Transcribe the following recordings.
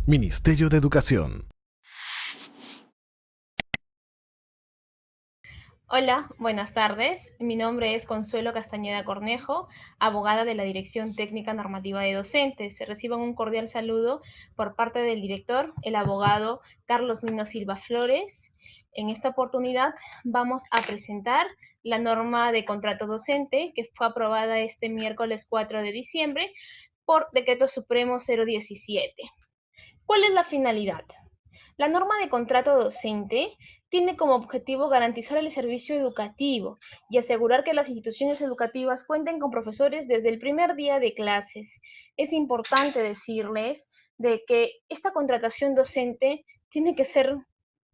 Ministerio de Educación. Hola, buenas tardes. Mi nombre es Consuelo Castañeda Cornejo, abogada de la Dirección Técnica Normativa de Docentes. Reciban un cordial saludo por parte del director, el abogado Carlos Nino Silva Flores. En esta oportunidad vamos a presentar la norma de contrato docente que fue aprobada este miércoles 4 de diciembre por Decreto Supremo 017. ¿Cuál es la finalidad? La norma de contrato docente tiene como objetivo garantizar el servicio educativo y asegurar que las instituciones educativas cuenten con profesores desde el primer día de clases. Es importante decirles de que esta contratación docente tiene que ser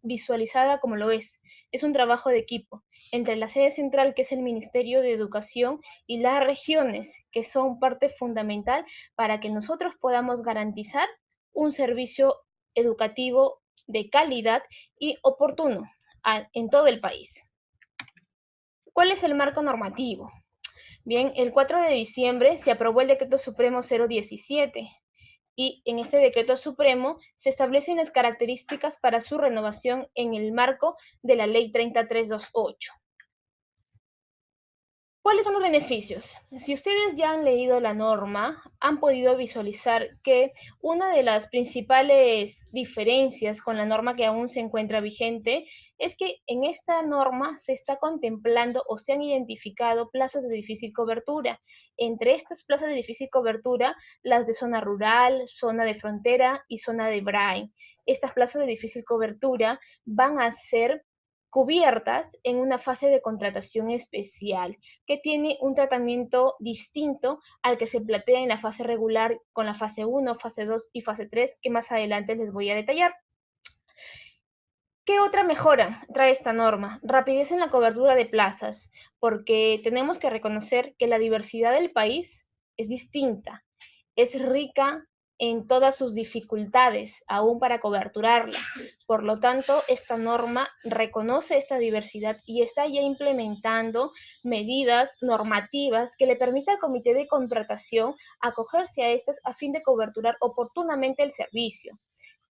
visualizada como lo es. Es un trabajo de equipo entre la sede central, que es el Ministerio de Educación, y las regiones, que son parte fundamental para que nosotros podamos garantizar un servicio educativo de calidad y oportuno en todo el país. ¿Cuál es el marco normativo? Bien, el 4 de diciembre se aprobó el Decreto Supremo 017 y en este Decreto Supremo se establecen las características para su renovación en el marco de la Ley 30328. ¿Cuáles son los beneficios? Si ustedes ya han leído la norma, han podido visualizar que una de las principales diferencias con la norma que aún se encuentra vigente es que en esta norma se está contemplando o se han identificado plazas de difícil cobertura. Entre estas plazas de difícil cobertura, las de zona rural, zona de frontera y zona de BRAE. Estas plazas de difícil cobertura van a ser cubiertas en una fase de contratación especial que tiene un tratamiento distinto al que se plantea en la fase regular con la fase 1, fase 2 y fase 3, que más adelante les voy a detallar. ¿Qué otra mejora trae esta norma? Rapidez en la cobertura de plazas, porque tenemos que reconocer que la diversidad del país es distinta, es rica en todas sus dificultades, aún para coberturarla. Por lo tanto, esta norma reconoce esta diversidad y está ya implementando medidas normativas que le permitan al comité de contratación acogerse a estas a fin de coberturar oportunamente el servicio.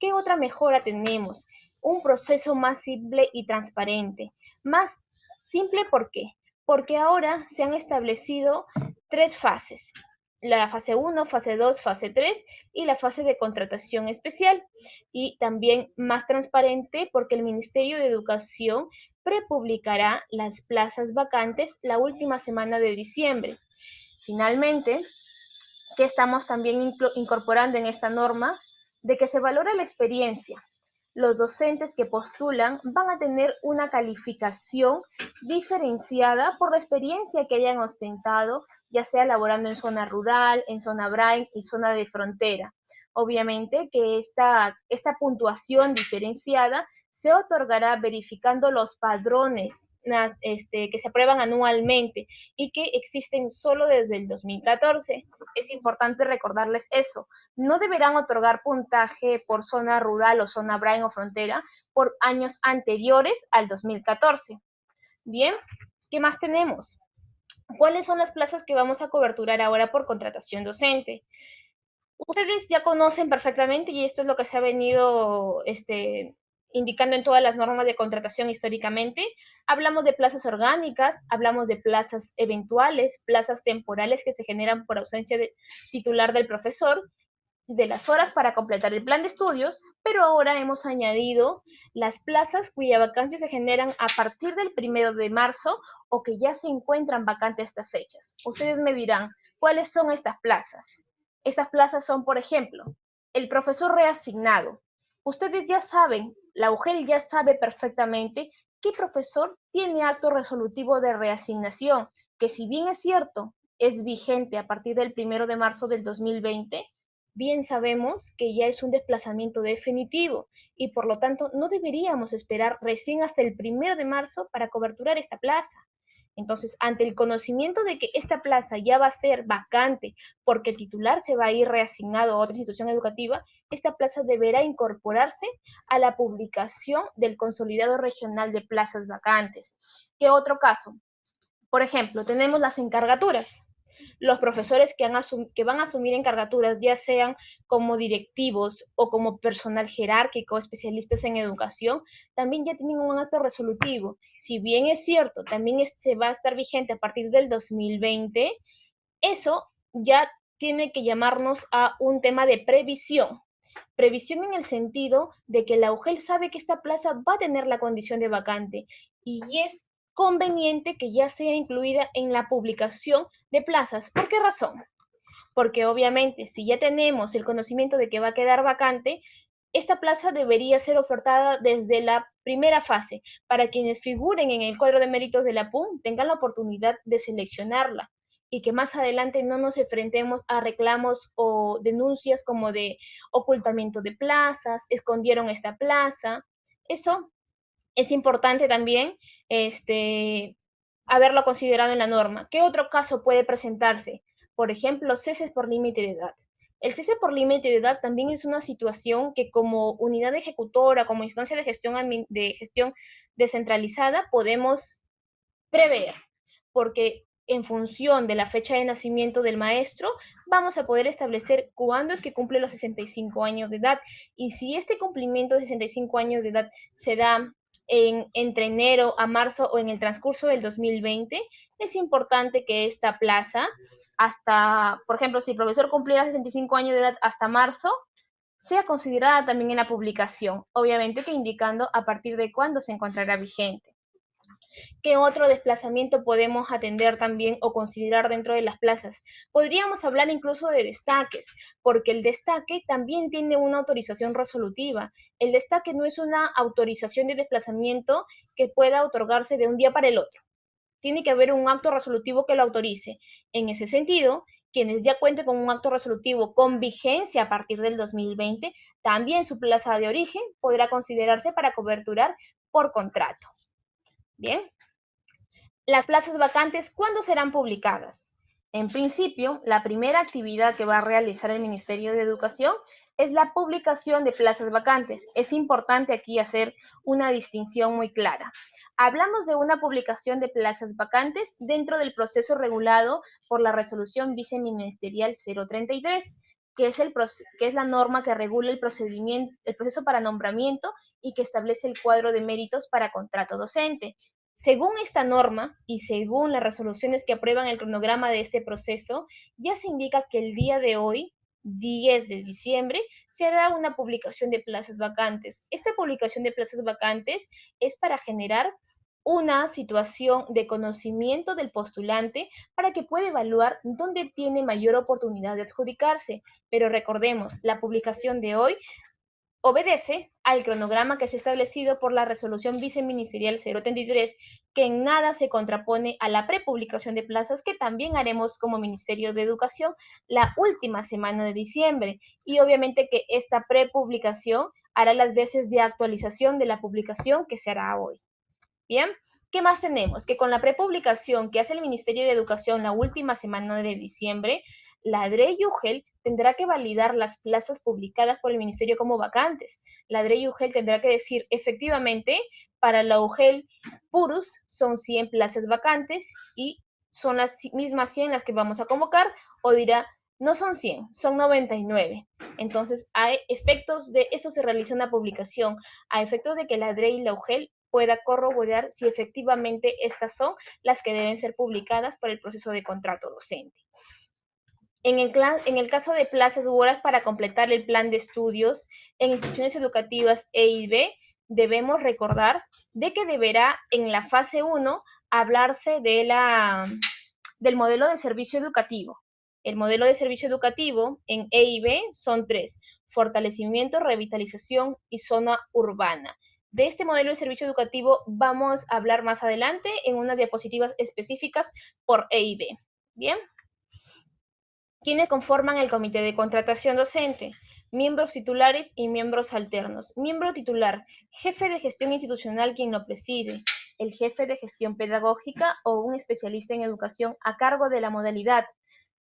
¿Qué otra mejora tenemos? Un proceso más simple y transparente. Más simple, ¿por qué? Porque ahora se han establecido tres fases: la fase 1, fase 2, fase 3 y la fase de contratación especial. Y también más transparente porque el Ministerio de Educación prepublicará las plazas vacantes la última semana de diciembre. Finalmente, que estamos también incorporando en esta norma, de que se valora la experiencia. Los docentes que postulan van a tener una calificación diferenciada por la experiencia que hayan ostentado, ya sea laborando en zona rural, en zona BRAE y zona de frontera. Obviamente que esta puntuación diferenciada se otorgará verificando los padrones que se aprueban anualmente y que existen solo desde el 2014. Es importante recordarles eso. No deberán otorgar puntaje por zona rural o zona BRAE o frontera por años anteriores al 2014. Bien, ¿qué más tenemos? ¿Cuáles son las plazas que vamos a coberturar ahora por contratación docente? Ustedes ya conocen perfectamente, y esto es lo que se ha venido indicando en todas las normas de contratación históricamente. Hablamos de plazas orgánicas, hablamos de plazas eventuales, plazas temporales que se generan por ausencia de titular del profesor, de las horas para completar el plan de estudios, pero ahora hemos añadido las plazas cuya vacancia se generan a partir del 1 de marzo o que ya se encuentran vacantes a estas fechas. Ustedes me dirán, ¿cuáles son estas plazas? Estas plazas son, por ejemplo, el profesor reasignado. Ustedes ya saben, la UGEL ya sabe perfectamente qué profesor tiene acto resolutivo de reasignación, que si bien es cierto, es vigente a partir del 1 de marzo del 2020, bien sabemos que ya es un desplazamiento definitivo y por lo tanto no deberíamos esperar recién hasta el 1 de marzo para coberturar esta plaza. Entonces, ante el conocimiento de que esta plaza ya va a ser vacante porque el titular se va a ir reasignado a otra institución educativa, esta plaza deberá incorporarse a la publicación del Consolidado Regional de Plazas Vacantes. ¿Qué otro caso? Por ejemplo, tenemos las encargaturas. los profesores que van a asumir encargaturas, ya sean como directivos o como personal jerárquico, especialistas en educación, también ya tienen un acto resolutivo. Si bien es cierto, también se va a estar vigente a partir del 2020, eso ya tiene que llamarnos a un tema de previsión. Previsión en el sentido de que la UGEL sabe que esta plaza va a tener la condición de vacante y es conveniente que ya sea incluida en la publicación de plazas. ¿Por qué razón? Porque obviamente si ya tenemos el conocimiento de que va a quedar vacante, esta plaza debería ser ofertada desde la primera fase para quienes figuren en el cuadro de méritos de la PUN tengan la oportunidad de seleccionarla y que más adelante no nos enfrentemos a reclamos o denuncias como de ocultamiento de plazas, escondieron esta plaza. Eso es importante también haberlo considerado en la norma. ¿Qué otro caso puede presentarse? Por ejemplo, ceses por límite de edad. El cese por límite de edad también es una situación que como unidad ejecutora, como instancia de gestión descentralizada, podemos prever, porque en función de la fecha de nacimiento del maestro, vamos a poder establecer cuándo es que cumple los 65 años de edad. Y si este cumplimiento de 65 años de edad se da entre enero a marzo o en el transcurso del 2020, es importante que esta plaza, hasta, por ejemplo, si el profesor cumpliera 65 años de edad hasta marzo, sea considerada también en la publicación, obviamente que indicando a partir de cuándo se encontrará vigente. ¿Qué otro desplazamiento podemos atender también o considerar dentro de las plazas? Podríamos hablar incluso de destaques, porque el destaque también tiene una autorización resolutiva. El destaque no es una autorización de desplazamiento que pueda otorgarse de un día para el otro. Tiene que haber un acto resolutivo que lo autorice. En ese sentido, quienes ya cuenten con un acto resolutivo con vigencia a partir del 2020, también su plaza de origen podrá considerarse para coberturar por contrato. Bien, las plazas vacantes, ¿cuándo serán publicadas? En principio, la primera actividad que va a realizar el Ministerio de Educación es la publicación de plazas vacantes. Es importante aquí hacer una distinción muy clara. Hablamos de una publicación de plazas vacantes dentro del proceso regulado por la Resolución Viceministerial 033, que es la norma que regula el proceso para nombramiento y que establece el cuadro de méritos para contrato docente. Según esta norma y según las resoluciones que aprueban el cronograma de este proceso, ya se indica que el día de hoy, 10 de diciembre, se hará una publicación de plazas vacantes. Esta publicación de plazas vacantes es para generar una situación de conocimiento del postulante para que pueda evaluar dónde tiene mayor oportunidad de adjudicarse. Pero recordemos, la publicación de hoy obedece al cronograma que se ha establecido por la Resolución Viceministerial 033, que en nada se contrapone a la prepublicación de plazas que también haremos como Ministerio de Educación la última semana de diciembre. Y obviamente que esta prepublicación hará las veces de actualización de la publicación que se hará hoy. Bien, ¿qué más tenemos? Que con la prepublicación que hace el Ministerio de Educación la última semana de diciembre, la DRE y UGEL tendrá que validar las plazas publicadas por el Ministerio como vacantes. La DRE y UGEL tendrá que decir, efectivamente, para la UGEL Purus son 100 plazas vacantes y son las mismas 100 las que vamos a convocar, o dirá, no son 100, son 99. Entonces, a efectos de eso se realiza una publicación, a efectos de que la DRE y la UGEL pueda corroborar si efectivamente estas son las que deben ser publicadas por el proceso de contrato docente. En el caso de plazas u horas para completar el plan de estudios en instituciones educativas E y B, debemos recordar de que deberá en la fase 1 hablarse del modelo de servicio educativo. El modelo de servicio educativo en E y B son 3: fortalecimiento, revitalización y zona urbana. De este modelo de servicio educativo vamos a hablar más adelante en unas diapositivas específicas por E y B. Bien. ¿Quiénes conforman el comité de contratación docente? Miembros titulares y miembros alternos. Miembro titular, jefe de gestión institucional quien lo preside, el jefe de gestión pedagógica o un especialista en educación a cargo de la modalidad.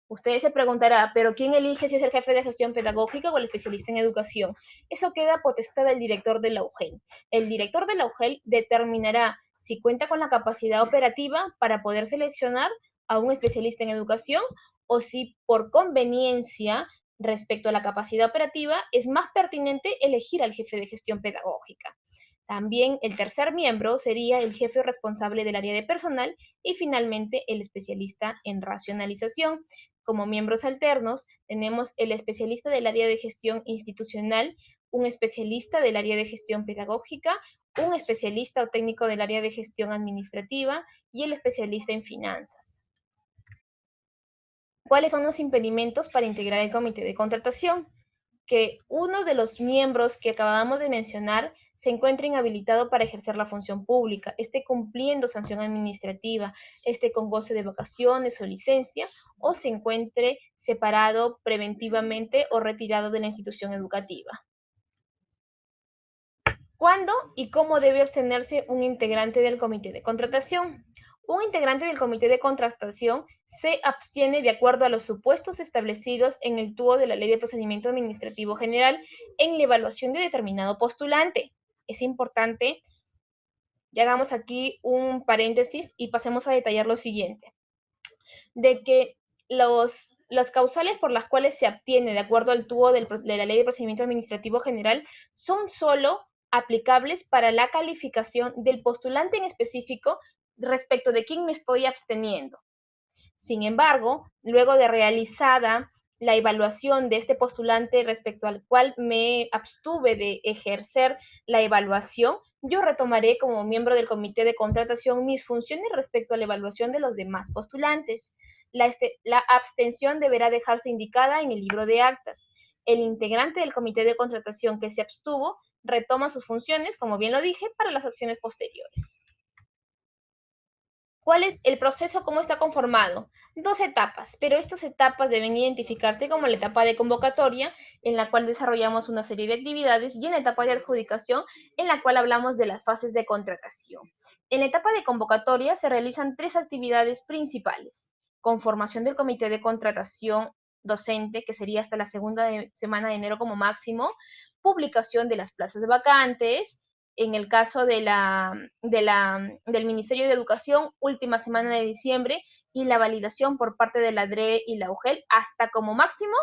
Usted se preguntará, ¿pero quién elige si es el jefe de gestión pedagógica o el especialista en educación? Eso queda potestad del director de la UGEL. El director de la UGEL determinará si cuenta con la capacidad operativa para poder seleccionar a un especialista en educación o si por conveniencia respecto a la capacidad operativa es más pertinente elegir al jefe de gestión pedagógica. También el tercer miembro sería el jefe responsable del área de personal y finalmente el especialista en racionalización. Como miembros alternos tenemos el especialista del área de gestión institucional, un especialista del área de gestión pedagógica, un especialista o técnico del área de gestión administrativa y el especialista en finanzas. ¿Cuáles son los impedimentos para integrar el comité de contratación? Que uno de los miembros que acabamos de mencionar se encuentre inhabilitado para ejercer la función pública, esté cumpliendo sanción administrativa, esté con goce de vacaciones o licencia, o se encuentre separado preventivamente o retirado de la institución educativa. ¿Cuándo y cómo debe abstenerse un integrante del comité de contratación? Un integrante del comité de contratación se abstiene de acuerdo a los supuestos establecidos en el TUO de la Ley de Procedimiento Administrativo General en la evaluación de determinado postulante. Es importante, ya hagamos aquí un paréntesis y pasemos a detallar lo siguiente, de que las causales por las cuales se abstiene de acuerdo al TUO de la Ley de Procedimiento Administrativo General son solo aplicables para la calificación del postulante en específico respecto de quién me estoy absteniendo. Sin embargo, luego de realizada la evaluación de este postulante respecto al cual me abstuve de ejercer la evaluación, yo retomaré como miembro del comité de contratación mis funciones respecto a la evaluación de los demás postulantes. La abstención deberá dejarse indicada en el libro de actas. El integrante del comité de contratación que se abstuvo retoma sus funciones, como bien lo dije, para las acciones posteriores. ¿Cuál es el proceso? ¿Cómo está conformado? Dos etapas, pero estas etapas deben identificarse como la etapa de convocatoria, en la cual desarrollamos una serie de actividades, y en la etapa de adjudicación, en la cual hablamos de las fases de contratación. En la etapa de convocatoria se realizan tres actividades principales: conformación del comité de contratación docente, que sería hasta la segunda semana de enero como máximo, publicación de las plazas vacantes, en el caso del Ministerio de Educación, última semana de diciembre, y la validación por parte de la DRE y la UGEL hasta como máximo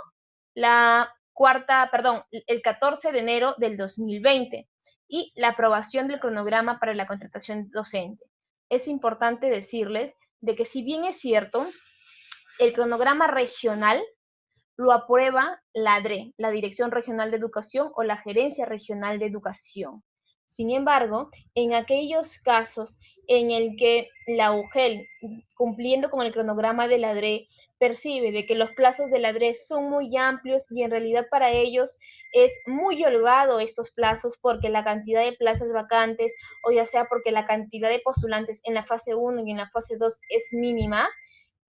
el 14 de enero del 2020, y la aprobación del cronograma para la contratación docente. Es importante decirles de que, si bien es cierto, el cronograma regional lo aprueba la DRE, la Dirección Regional de Educación, o la Gerencia Regional de Educación. Sin embargo, en aquellos casos en el que la UGEL, cumpliendo con el cronograma de la DRE, percibe de que los plazos de la DRE son muy amplios y en realidad para ellos es muy holgado estos plazos, porque la cantidad de plazas vacantes, o ya sea porque la cantidad de postulantes en la fase 1 y en la fase 2 es mínima,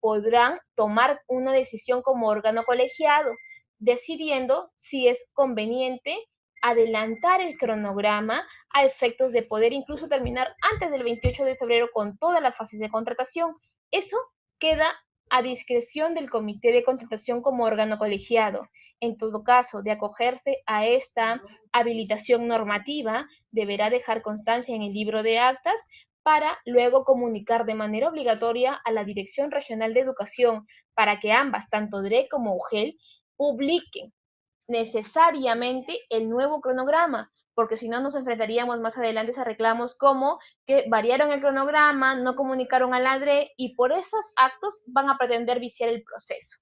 podrán tomar una decisión como órgano colegiado, decidiendo si es conveniente adelantar el cronograma a efectos de poder incluso terminar antes del 28 de febrero con todas las fases de contratación. Eso queda a discreción del comité de contratación como órgano colegiado. En todo caso, de acogerse a esta habilitación normativa, deberá dejar constancia en el libro de actas para luego comunicar de manera obligatoria a la Dirección Regional de Educación, para que ambas, tanto DRE como UGEL, publiquen necesariamente el nuevo cronograma, porque si no nos enfrentaríamos más adelante a reclamos como que variaron el cronograma, no comunicaron a la DRE, y por esos actos van a pretender viciar el proceso.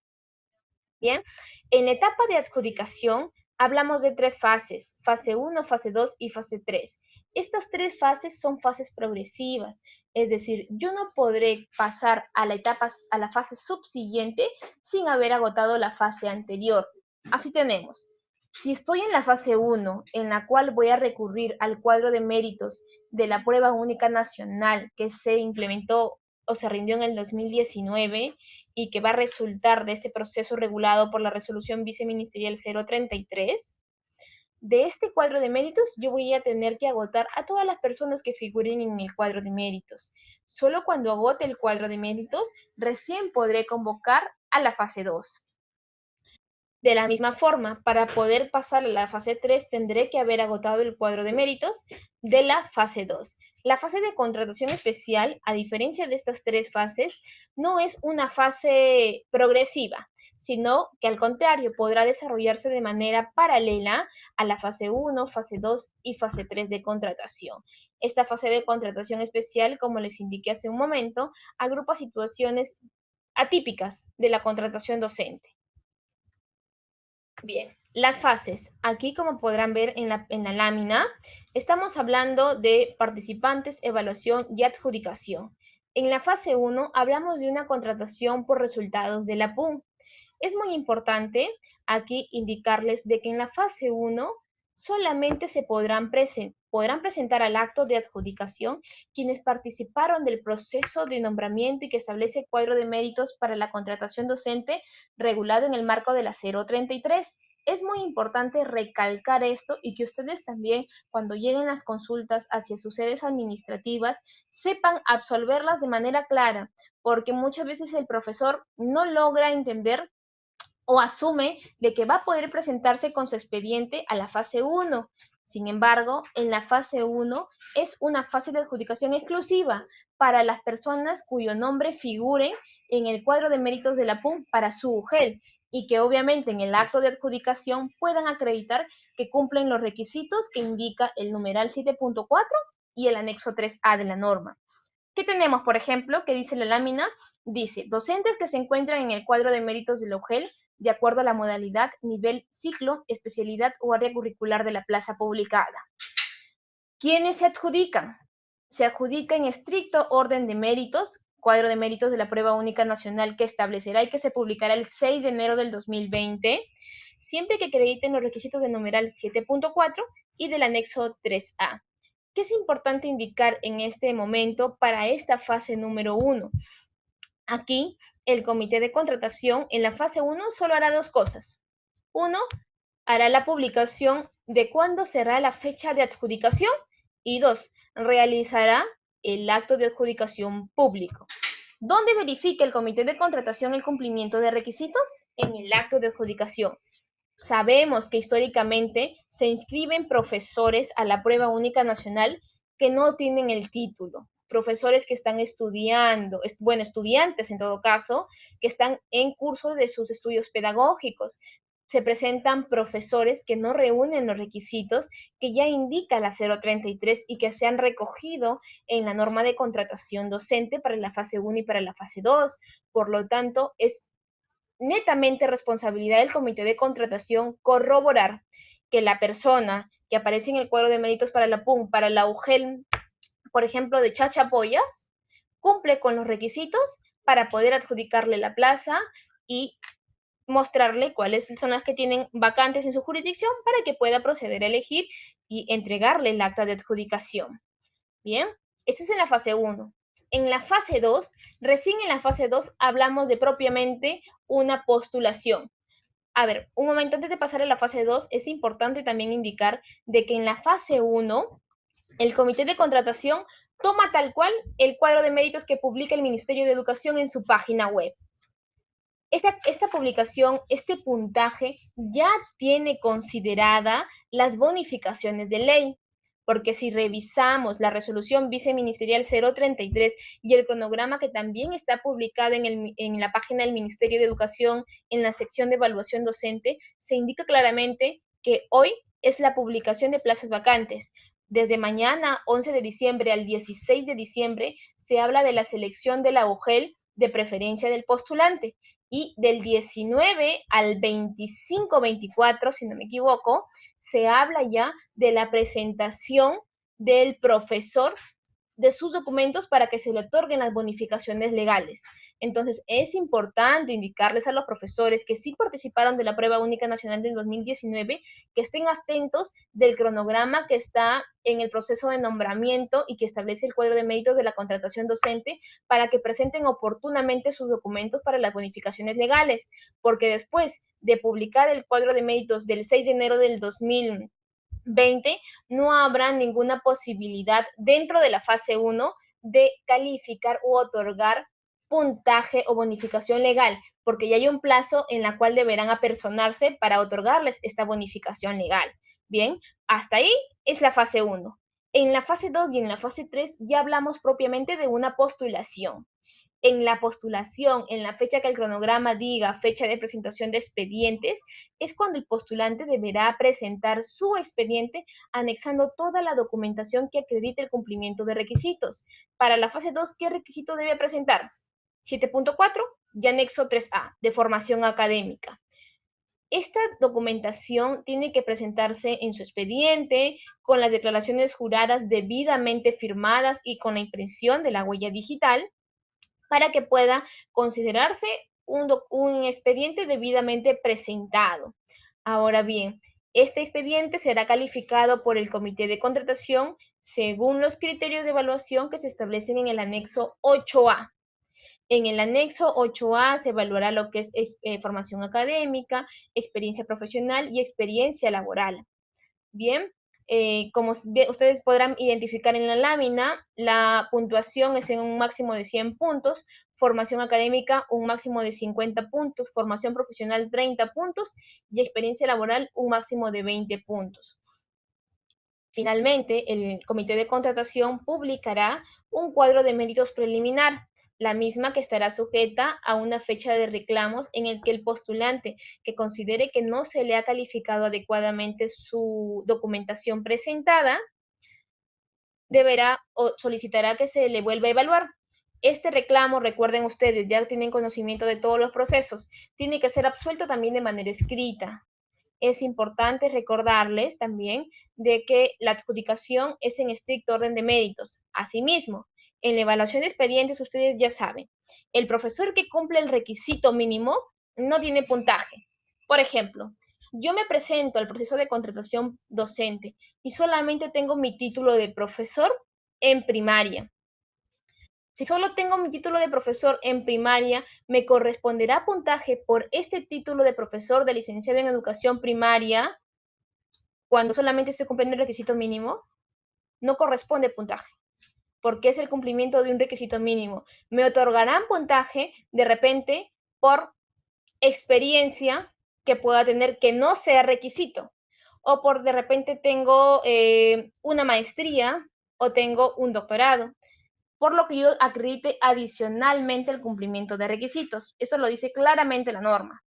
Bien, en la etapa de adjudicación hablamos de tres fases: fase 1, fase 2 y fase 3. Estas tres fases son fases progresivas, es decir, yo no podré pasar a la fase subsiguiente sin haber agotado la fase anterior. Así tenemos: si estoy en la fase 1, en la cual voy a recurrir al cuadro de méritos de la prueba única nacional que se implementó o se rindió en el 2019, y que va a resultar de este proceso regulado por la resolución viceministerial 033, de este cuadro de méritos yo voy a tener que agotar a todas las personas que figuren en el cuadro de méritos. Solo cuando agote el cuadro de méritos, recién podré convocar a la fase 2. De la misma forma, para poder pasar a la fase 3, tendré que haber agotado el cuadro de méritos de la fase 2. La fase de contratación especial, a diferencia de estas tres fases, no es una fase progresiva, sino que al contrario podrá desarrollarse de manera paralela a la fase 1, fase 2 y fase 3 de contratación. Esta fase de contratación especial, como les indiqué hace un momento, agrupa situaciones atípicas de la contratación docente. Bien, las fases. Aquí, como podrán ver en la lámina, estamos hablando de participantes, evaluación y adjudicación. En la fase 1 hablamos de una contratación por resultados de la PUN. Es muy importante aquí indicarles de que en la fase 1 solamente se podrán presentar al acto de adjudicación quienes participaron del proceso de nombramiento y que establece cuadro de méritos para la contratación docente regulado en el marco de la 033. Es muy importante recalcar esto y que ustedes también, cuando lleguen las consultas hacia sus sedes administrativas, sepan absolverlas de manera clara, porque muchas veces el profesor no logra entender o asume de que va a poder presentarse con su expediente a la fase 1. Sin embargo, en la fase 1 es una fase de adjudicación exclusiva para las personas cuyo nombre figure en el cuadro de méritos de la PUM para su UGEL y que obviamente en el acto de adjudicación puedan acreditar que cumplen los requisitos que indica el numeral 7.4 y el anexo 3A de la norma. ¿Qué tenemos, por ejemplo? ¿Qué dice la lámina? Dice, docentes que se encuentran en el cuadro de méritos de la UGEL de acuerdo a la modalidad, nivel, ciclo, especialidad o área curricular de la plaza publicada. ¿Quiénes se adjudican? Se adjudica en estricto orden de méritos, cuadro de méritos de la prueba única nacional que establecerá y que se publicará el 6 de enero del 2020, siempre que acrediten los requisitos del numeral 7.4 y del anexo 3A. ¿Qué es importante indicar en este momento para esta fase número 1? Aquí, el comité de contratación en la fase 1 solo hará dos cosas. Uno, hará la publicación de cuándo será la fecha de adjudicación y dos, realizará el acto de adjudicación público. ¿Dónde verifica el comité de contratación el cumplimiento de requisitos? En el acto de adjudicación. Sabemos que históricamente se inscriben profesores a la prueba única nacional que no tienen el título, profesores que están estudiando, bueno, estudiantes en todo caso, que están en curso de sus estudios pedagógicos. Se presentan profesores que no reúnen los requisitos que ya indica la 033 y que se han recogido en la norma de contratación docente para la fase 1 y para la fase 2. Por lo tanto, es netamente responsabilidad del comité de contratación corroborar que la persona que aparece en el cuadro de méritos para la PUM, para la UGEL, por ejemplo, de Chachapoyas, cumple con los requisitos para poder adjudicarle la plaza y mostrarle cuáles son las que tienen vacantes en su jurisdicción para que pueda proceder a elegir y entregarle el acta de adjudicación. Bien, eso es en la fase 1. En la fase 2, recién en la fase 2 hablamos de propiamente una postulación. A ver, un momento antes de pasar a la fase 2, es importante también indicar de que en la fase 1, el comité de contratación toma tal cual el cuadro de méritos que publica el Ministerio de Educación en su página web. Esta publicación, este puntaje, ya tiene considerada las bonificaciones de ley, porque si revisamos la resolución viceministerial 033 y el cronograma que también está publicado en la página del Ministerio de Educación, en la sección de evaluación docente, se indica claramente que hoy es la publicación de plazas vacantes. Desde mañana, 11 de diciembre al 16 de diciembre, se habla de la selección de la UGEL de preferencia del postulante y del 19 al 25-24, si no me equivoco, se habla ya de la presentación del profesor de sus documentos para que se le otorguen las bonificaciones legales. Entonces, es importante indicarles a los profesores que sí participaron de la prueba única nacional del 2019, que estén atentos del cronograma que está en el proceso de nombramiento y que establece el cuadro de méritos de la contratación docente para que presenten oportunamente sus documentos para las bonificaciones legales, porque después de publicar el cuadro de méritos del 6 de enero del 2020, no habrá ninguna posibilidad dentro de la fase 1 de calificar u otorgar puntaje o bonificación legal, porque ya hay un plazo en la cual deberán apersonarse para otorgarles esta bonificación legal. Bien, hasta ahí es la fase 1. En la fase 2 y en la fase 3 ya hablamos propiamente de una postulación. En la postulación, en la fecha que el cronograma diga fecha de presentación de expedientes, es cuando el postulante deberá presentar su expediente anexando toda la documentación que acredite el cumplimiento de requisitos. Para la fase 2, ¿qué requisito debe presentar? 7.4 y anexo 3A, de formación académica. Esta documentación tiene que presentarse en su expediente, con las declaraciones juradas debidamente firmadas y con la impresión de la huella digital, para que pueda considerarse un expediente debidamente presentado. Ahora bien, este expediente será calificado por el comité de contratación según los criterios de evaluación que se establecen en el anexo 8A. En el anexo 8A se evaluará lo que es formación académica, experiencia profesional y experiencia laboral. Bien, como ustedes podrán identificar en la lámina, la puntuación es en un máximo de 100 puntos, formación académica un máximo de 50 puntos, formación profesional 30 puntos y experiencia laboral un máximo de 20 puntos. Finalmente, el comité de contratación publicará un cuadro de méritos preliminar, la misma que estará sujeta a una fecha de reclamos en el que el postulante que considere que no se le ha calificado adecuadamente su documentación presentada deberá o solicitará que se le vuelva a evaluar. Este reclamo, recuerden ustedes, ya tienen conocimiento de todos los procesos, tiene que ser absuelto también de manera escrita. Es importante recordarles también de que la adjudicación es en estricto orden de méritos. Asimismo, en la evaluación de expedientes, ustedes ya saben, el profesor que cumple el requisito mínimo no tiene puntaje. Por ejemplo, yo me presento al proceso de contratación docente y solamente tengo mi título de profesor en primaria. Si solo tengo mi título de profesor en primaria, ¿me corresponderá puntaje por este título de profesor de licenciado en educación primaria cuando solamente estoy cumpliendo el requisito mínimo? No corresponde puntaje, porque es el cumplimiento de un requisito mínimo. Me otorgarán puntaje de repente por experiencia que pueda tener que no sea requisito, o por de repente tengo una maestría o tengo un doctorado, por lo que yo acredite adicionalmente el cumplimiento de requisitos. Eso lo dice claramente la norma.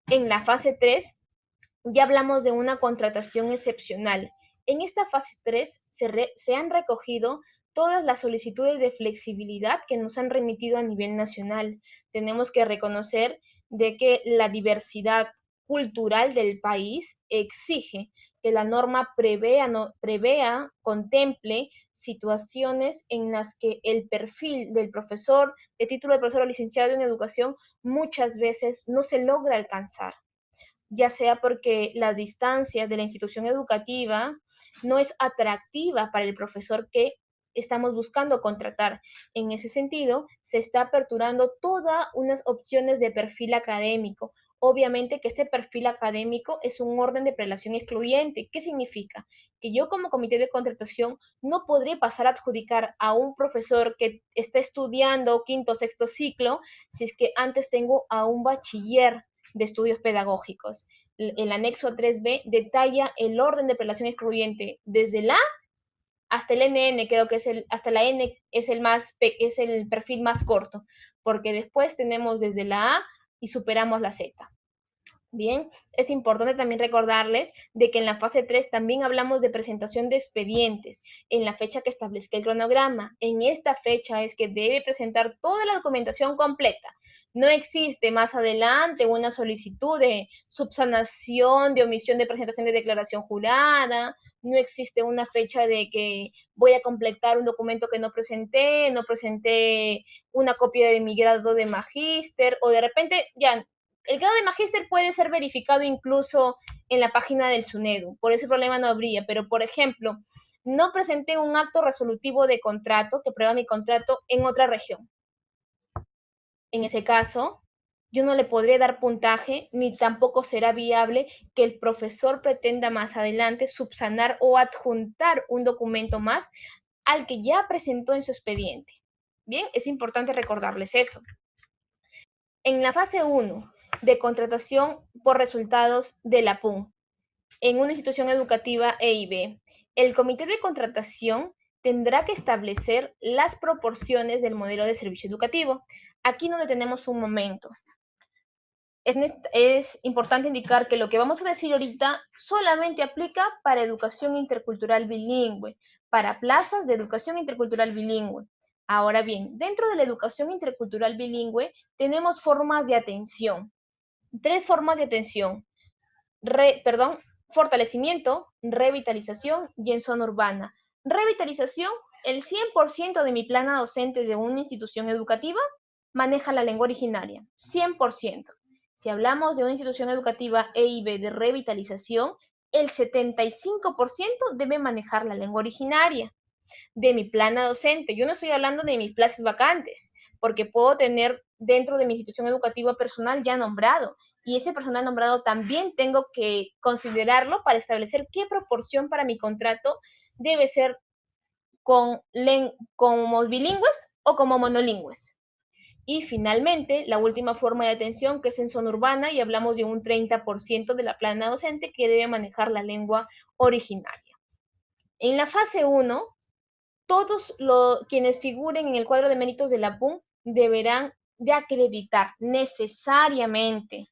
En la fase 3 ya hablamos de una contratación excepcional. En esta fase 3 se han recogido todas las solicitudes de flexibilidad que nos han remitido a nivel nacional. Tenemos que reconocer de que la diversidad cultural del país exige que la norma contemple situaciones en las que el perfil del profesor, de título de profesor o licenciado en educación, muchas veces no se logra alcanzar, ya sea porque la distancia de la institución educativa no es atractiva para el profesor que estamos buscando contratar. En ese sentido, se está aperturando todas unas opciones de perfil académico. Obviamente que este perfil académico es un orden de prelación excluyente. ¿Qué significa? Que yo como comité de contratación no podré pasar a adjudicar a un profesor que está estudiando quinto o sexto ciclo si es que antes tengo a un bachiller de estudios pedagógicos. El anexo 3B detalla el orden de prelación excluyente desde la hasta el NN, creo que hasta la N es el perfil más corto, porque después tenemos desde la A y superamos la Z. Bien, es importante también recordarles de que en la fase 3 también hablamos de presentación de expedientes en la fecha que establezca el cronograma. En esta fecha es que debe presentar toda la documentación completa. No existe más adelante una solicitud de subsanación, de omisión de presentación de declaración jurada, no existe una fecha de que voy a completar un documento que no presenté una copia de mi grado de magíster, o de repente ya el grado de magíster puede ser verificado incluso en la página del SUNEDU, por ese problema no habría, pero por ejemplo, no presenté un acto resolutivo de contrato que prueba mi contrato en otra región. En ese caso, yo no le podré dar puntaje ni tampoco será viable que el profesor pretenda más adelante subsanar o adjuntar un documento más al que ya presentó en su expediente. Bien, es importante recordarles eso. En la fase 1 de contratación por resultados de la PUN, en una institución educativa EIB. El comité de contratación tendrá que establecer las proporciones del modelo de servicio educativo. Aquí nos detenemos un momento. Es importante indicar que lo que vamos a decir ahorita solamente aplica para educación intercultural bilingüe, para plazas de educación intercultural bilingüe. Ahora bien, dentro de la educación intercultural bilingüe tenemos formas de atención. 3 formas de atención. Fortalecimiento, revitalización y en zona urbana. Revitalización, el 100% de mi plana docente de una institución educativa maneja la lengua originaria, 100%. Si hablamos de una institución educativa EIB de revitalización, el 75% debe manejar la lengua originaria de mi plana docente. Yo no estoy hablando de mis plazas vacantes, porque puedo tener dentro de mi institución educativa personal ya nombrado, y ese personal nombrado también tengo que considerarlo para establecer qué proporción para mi contrato debe ser como bilingües o como monolingües. Y finalmente, la última forma de atención, que es en zona urbana, y hablamos de un 30% de la plana docente que debe manejar la lengua originaria. En la fase 1, todos quienes figuren en el cuadro de méritos de la PUN deberán de acreditar necesariamente.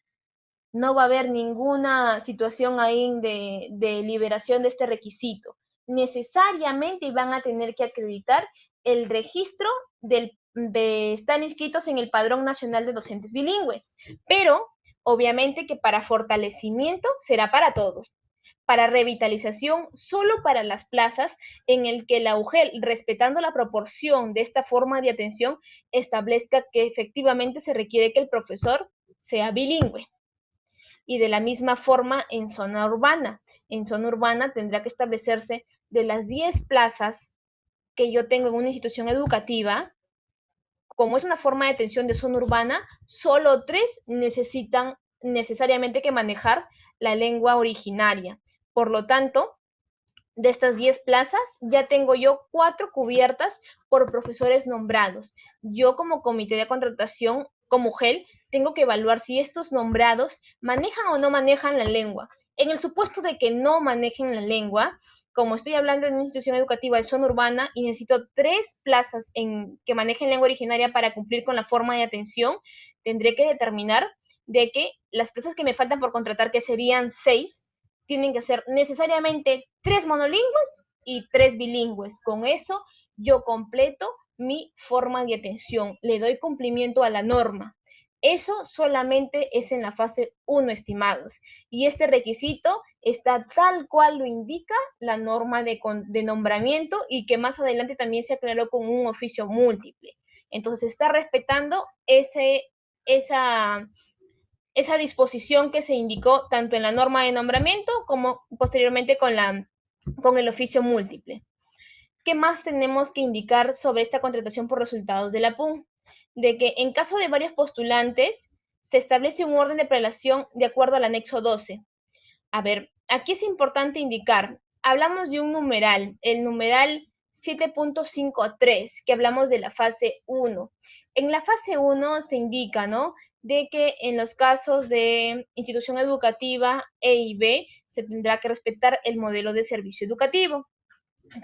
No va a haber ninguna situación ahí de liberación de este requisito. Necesariamente van a tener que acreditar el registro de estar inscritos en el Padrón Nacional de Docentes Bilingües, pero obviamente que para fortalecimiento será para todos. Para revitalización, solo para las plazas en el que la UGEL, respetando la proporción de esta forma de atención, establezca que efectivamente se requiere que el profesor sea bilingüe. Y de la misma forma en zona urbana. En zona urbana tendrá que establecerse de las 10 plazas que yo tengo en una institución educativa, como es una forma de atención de zona urbana, solo 3 necesitan necesariamente que manejar la lengua originaria. Por lo tanto, de estas 10 plazas, ya tengo yo 4 cubiertas por profesores nombrados. Yo como comité de contratación, como GEL, tengo que evaluar si estos nombrados manejan o no manejan la lengua. En el supuesto de que no manejen la lengua, como estoy hablando de una institución educativa de zona urbana y necesito 3 plazas que manejen lengua originaria para cumplir con la forma de atención, tendré que determinar de que las plazas que me faltan por contratar, que serían 6, tienen que ser necesariamente 3 monolingües y 3 bilingües. Con eso yo completo mi forma de atención, le doy cumplimiento a la norma. Eso solamente es en la fase 1, estimados. Y este requisito está tal cual lo indica la norma de nombramiento, y que más adelante también se aclaró con un oficio múltiple. Entonces está respetando esa disposición que se indicó tanto en la norma de nombramiento como posteriormente con el oficio múltiple. ¿Qué más tenemos que indicar sobre esta contratación por resultados de la PUN? De que en caso de varios postulantes, se establece un orden de prelación de acuerdo al anexo 12. A ver, aquí es importante indicar, hablamos de un numeral, el numeral 7.53, que hablamos de la fase 1. En la fase 1 se indica, ¿no?, de que en los casos de institución educativa E y B se tendrá que respetar el modelo de servicio educativo.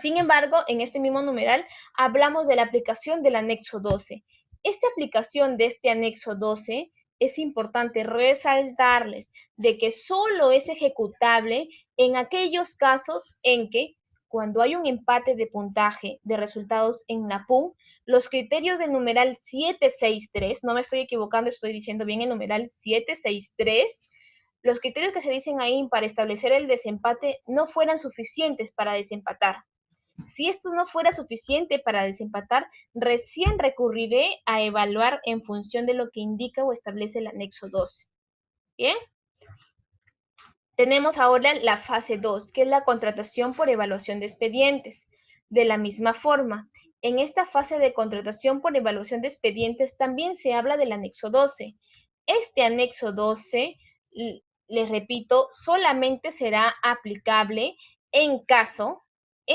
Sin embargo, en este mismo numeral hablamos de la aplicación del anexo 12. Esta aplicación de este anexo 12 es importante resaltarles de que solo es ejecutable en aquellos casos en que, cuando hay un empate de puntaje de resultados en la PUN, los criterios del numeral 763, no me estoy equivocando, estoy diciendo bien el numeral 763, los criterios que se dicen ahí para establecer el desempate no fueran suficientes para desempatar. Si esto no fuera suficiente para desempatar, recién recurriré a evaluar en función de lo que indica o establece el anexo 12. Bien. Tenemos ahora la fase 2, que es la contratación por evaluación de expedientes. De la misma forma, en esta fase de contratación por evaluación de expedientes también se habla del anexo 12. Este anexo 12, les repito, solamente será aplicable en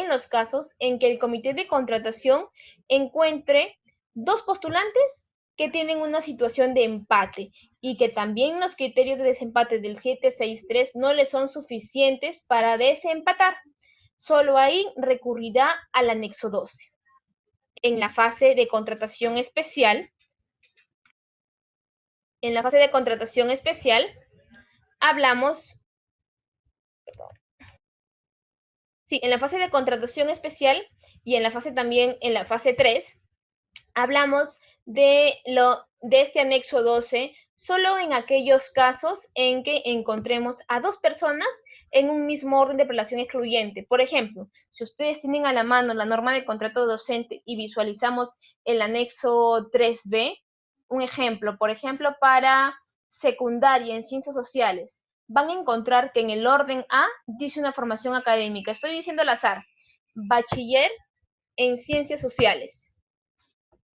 los casos en que el comité de contratación encuentre 2 postulantes que tienen una situación de empate y que también los criterios de desempate del 763 no les son suficientes para desempatar. Solo ahí recurrirá al anexo 12. En la fase de contratación especial, hablamos, sí, en la fase de contratación especial y en la fase también, en la fase 3, hablamos de este anexo 12 solo en aquellos casos en que encontremos a dos personas en un mismo orden de relación excluyente. Por ejemplo, si ustedes tienen a la mano la norma de contrato docente y visualizamos el anexo 3B, un ejemplo, por ejemplo, para secundaria en ciencias sociales, van a encontrar que en el orden A dice una formación académica. Estoy diciendo al azar, bachiller en ciencias sociales.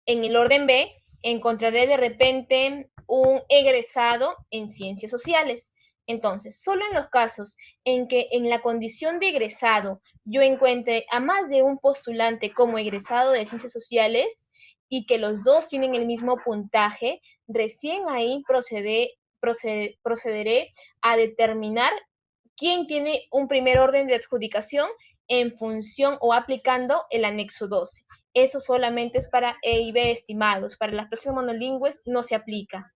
En el orden B encontraré de repente un egresado en ciencias sociales. Entonces, solo en los casos en que en la condición de egresado yo encuentre a más de un postulante como egresado de ciencias sociales y que los dos tienen el mismo puntaje, recién ahí procederé a determinar quién tiene un primer orden de adjudicación en función o aplicando el anexo 12. Eso solamente es para E y B estimados. Para las plazas monolingües no se aplica.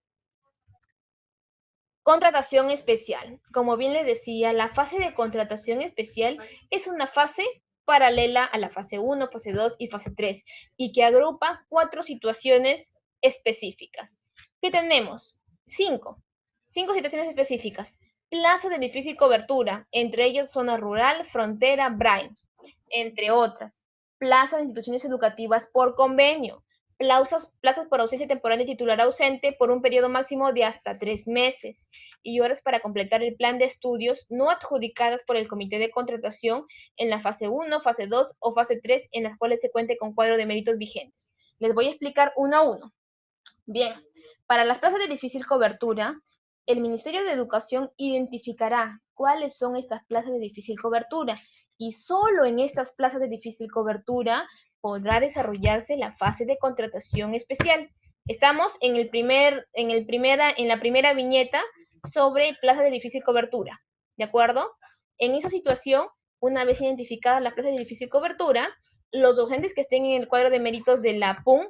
Contratación especial. Como bien les decía, la fase de contratación especial es una fase paralela a la fase 1, fase 2 y fase 3 y que agrupa 4 situaciones específicas. ¿Qué tenemos? 5 situaciones específicas. Plazas de difícil cobertura, entre ellas zona rural, frontera, braille, entre otras. Plazas de instituciones educativas por convenio, plazas por ausencia temporal de titular ausente por un periodo máximo de hasta 3 meses y horas para completar el plan de estudios no adjudicadas por el comité de contratación en la fase 1, fase 2 o fase 3 en las cuales se cuente con cuadro de méritos vigentes. Les voy a explicar uno a uno. Bien, para las plazas de difícil cobertura, el Ministerio de Educación identificará cuáles son estas plazas de difícil cobertura y solo en estas plazas de difícil cobertura podrá desarrollarse la fase de contratación especial. Estamos en la primera viñeta sobre plazas de difícil cobertura, ¿de acuerdo? En esa situación, una vez identificadas las plazas de difícil cobertura, los docentes que estén en el cuadro de méritos de la PUN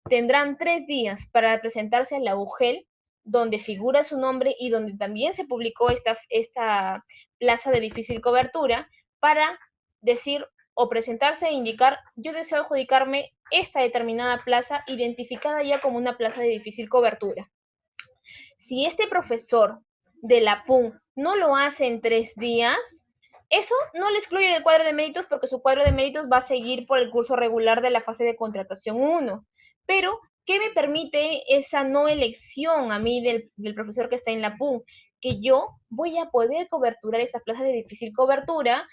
tendrán 3 días para presentarse a la UGEL, donde figura su nombre y donde también se publicó esta plaza de difícil cobertura, para decir o presentarse e indicar, yo deseo adjudicarme esta determinada plaza identificada ya como una plaza de difícil cobertura. Si este profesor de la PUN no lo hace en 3 días, eso no le excluye del cuadro de méritos porque su cuadro de méritos va a seguir por el curso regular de la fase de contratación 1. Pero, ¿qué me permite esa no elección a mí del profesor que está en la PUN? Que yo voy a poder coberturar esta plaza de difícil cobertura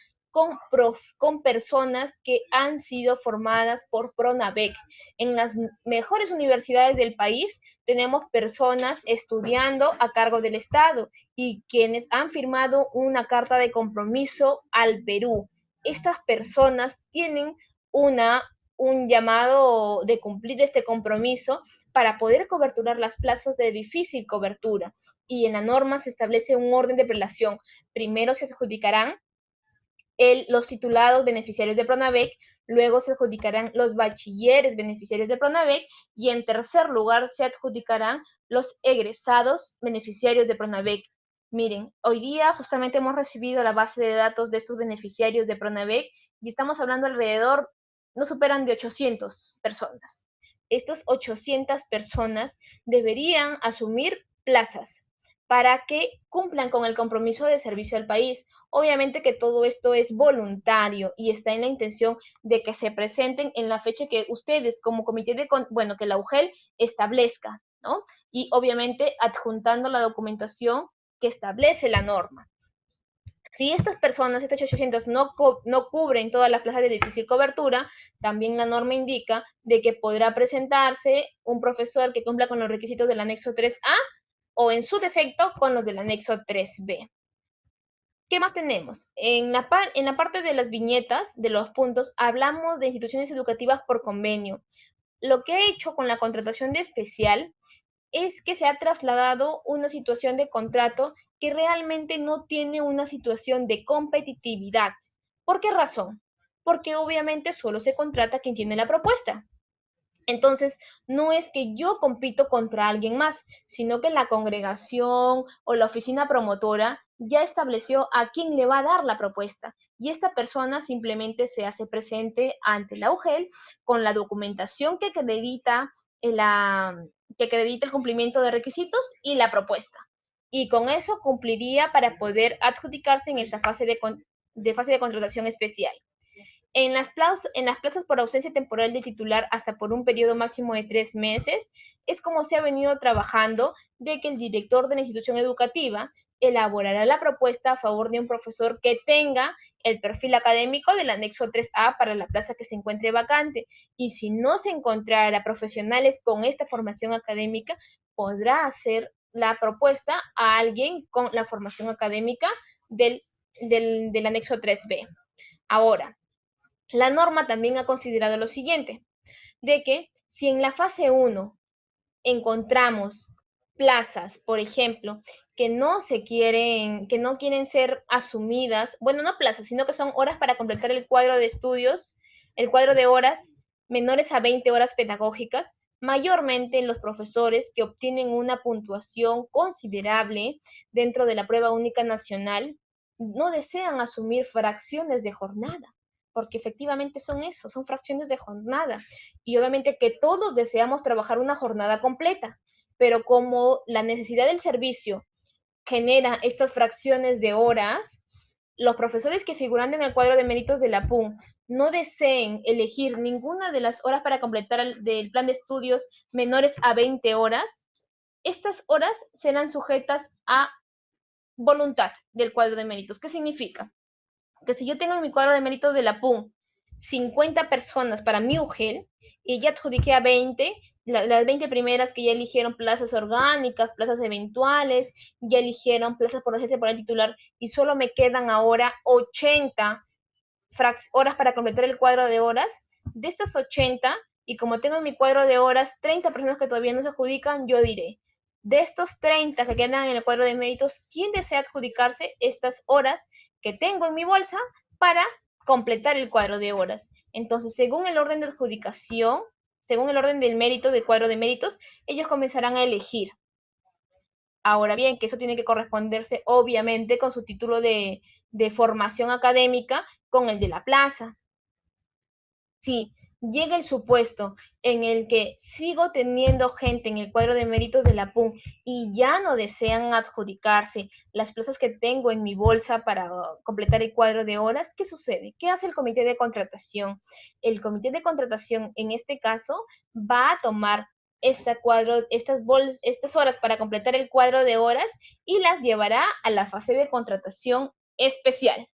con personas que han sido formadas por PRONAVEC. En las mejores universidades del país tenemos personas estudiando a cargo del Estado y quienes han firmado una carta de compromiso al Perú. Estas personas tienen un llamado de cumplir este compromiso para poder coberturar las plazas de difícil cobertura. Y en la norma se establece un orden de prelación. Primero se adjudicarán los titulados beneficiarios de PRONAVEC, luego se adjudicarán los bachilleres beneficiarios de PRONAVEC y en tercer lugar se adjudicarán los egresados beneficiarios de PRONAVEC. Miren, hoy día justamente hemos recibido la base de datos de estos beneficiarios de PRONAVEC y estamos hablando alrededor, no superan de 800 personas. Estas 800 personas deberían asumir plazas para que cumplan con el compromiso de servicio al país. Obviamente que todo esto es voluntario y está en la intención de que se presenten en la fecha que ustedes como comité que la UGEL establezca, ¿no? Y obviamente adjuntando la documentación que establece la norma. Si estas personas, estas 800, no cubren todas las plazas de difícil cobertura, también la norma indica de que podrá presentarse un profesor que cumpla con los requisitos del anexo 3A o en su defecto con los del anexo 3B. ¿Qué más tenemos? En la parte de las viñetas, de los puntos, hablamos de instituciones educativas por convenio. Lo que he hecho con la contratación de especial es que se ha trasladado una situación de contrato que realmente no tiene una situación de competitividad. ¿Por qué razón? Porque obviamente solo se contrata quien tiene la propuesta. Entonces, no es que yo compito contra alguien más, sino que la congregación o la oficina promotora ya estableció a quién le va a dar la propuesta y esta persona simplemente se hace presente ante la UGEL con la documentación que acredita el cumplimiento de requisitos y la propuesta. Y con eso cumpliría para poder adjudicarse en esta fase de contratación especial. En las plazas por ausencia temporal de titular hasta por un periodo máximo de 3 meses, es como se ha venido trabajando de que el director de la institución educativa elaborará la propuesta a favor de un profesor que tenga el perfil académico del anexo 3A para la plaza que se encuentre vacante. Y si no se encontrara profesionales con esta formación académica, podrá hacer la propuesta a alguien con la formación académica del anexo 3B. Ahora, la norma también ha considerado lo siguiente, de que si en la fase 1 encontramos plazas, por ejemplo, que no quieren ser asumidas, bueno, no plazas, sino que son horas para completar el cuadro de estudios, el cuadro de horas menores a 20 horas pedagógicas, mayormente los profesores que obtienen una puntuación considerable dentro de la prueba única nacional no desean asumir fracciones de jornada, porque efectivamente son eso, son fracciones de jornada. Y obviamente que todos deseamos trabajar una jornada completa, pero como la necesidad del servicio genera estas fracciones de horas, los profesores que figuran en el cuadro de méritos de la PUN no deseen elegir ninguna de las horas para completar del plan de estudios menores a 20 horas, estas horas serán sujetas a voluntad del cuadro de méritos. ¿Qué significa? Que si yo tengo en mi cuadro de méritos de la PUN 50 personas para mi UGEL y ya adjudiqué a 20, las 20 primeras que ya eligieron plazas orgánicas, plazas eventuales, ya eligieron plazas por ausencia por el titular y solo me quedan ahora 80 horas para completar el cuadro de horas. De estas 80, y como tengo en mi cuadro de horas 30 personas que todavía no se adjudican, yo diré, de estos 30 que quedan en el cuadro de méritos, ¿quién desea adjudicarse estas horas que tengo en mi bolsa para completar el cuadro de horas? Entonces, según el orden de adjudicación, según el orden del mérito del cuadro de méritos, ellos comenzarán a elegir. Ahora bien, que eso tiene que corresponderse obviamente con su título de formación académica con el de la plaza. Si llega el supuesto en el que sigo teniendo gente en el cuadro de méritos de la PUN y ya no desean adjudicarse las plazas que tengo en mi bolsa para completar el cuadro de horas, ¿qué sucede? ¿Qué hace el comité de contratación? El comité de contratación en este caso va a tomar estas horas para completar el cuadro de horas y las llevará a la fase de contratación especial.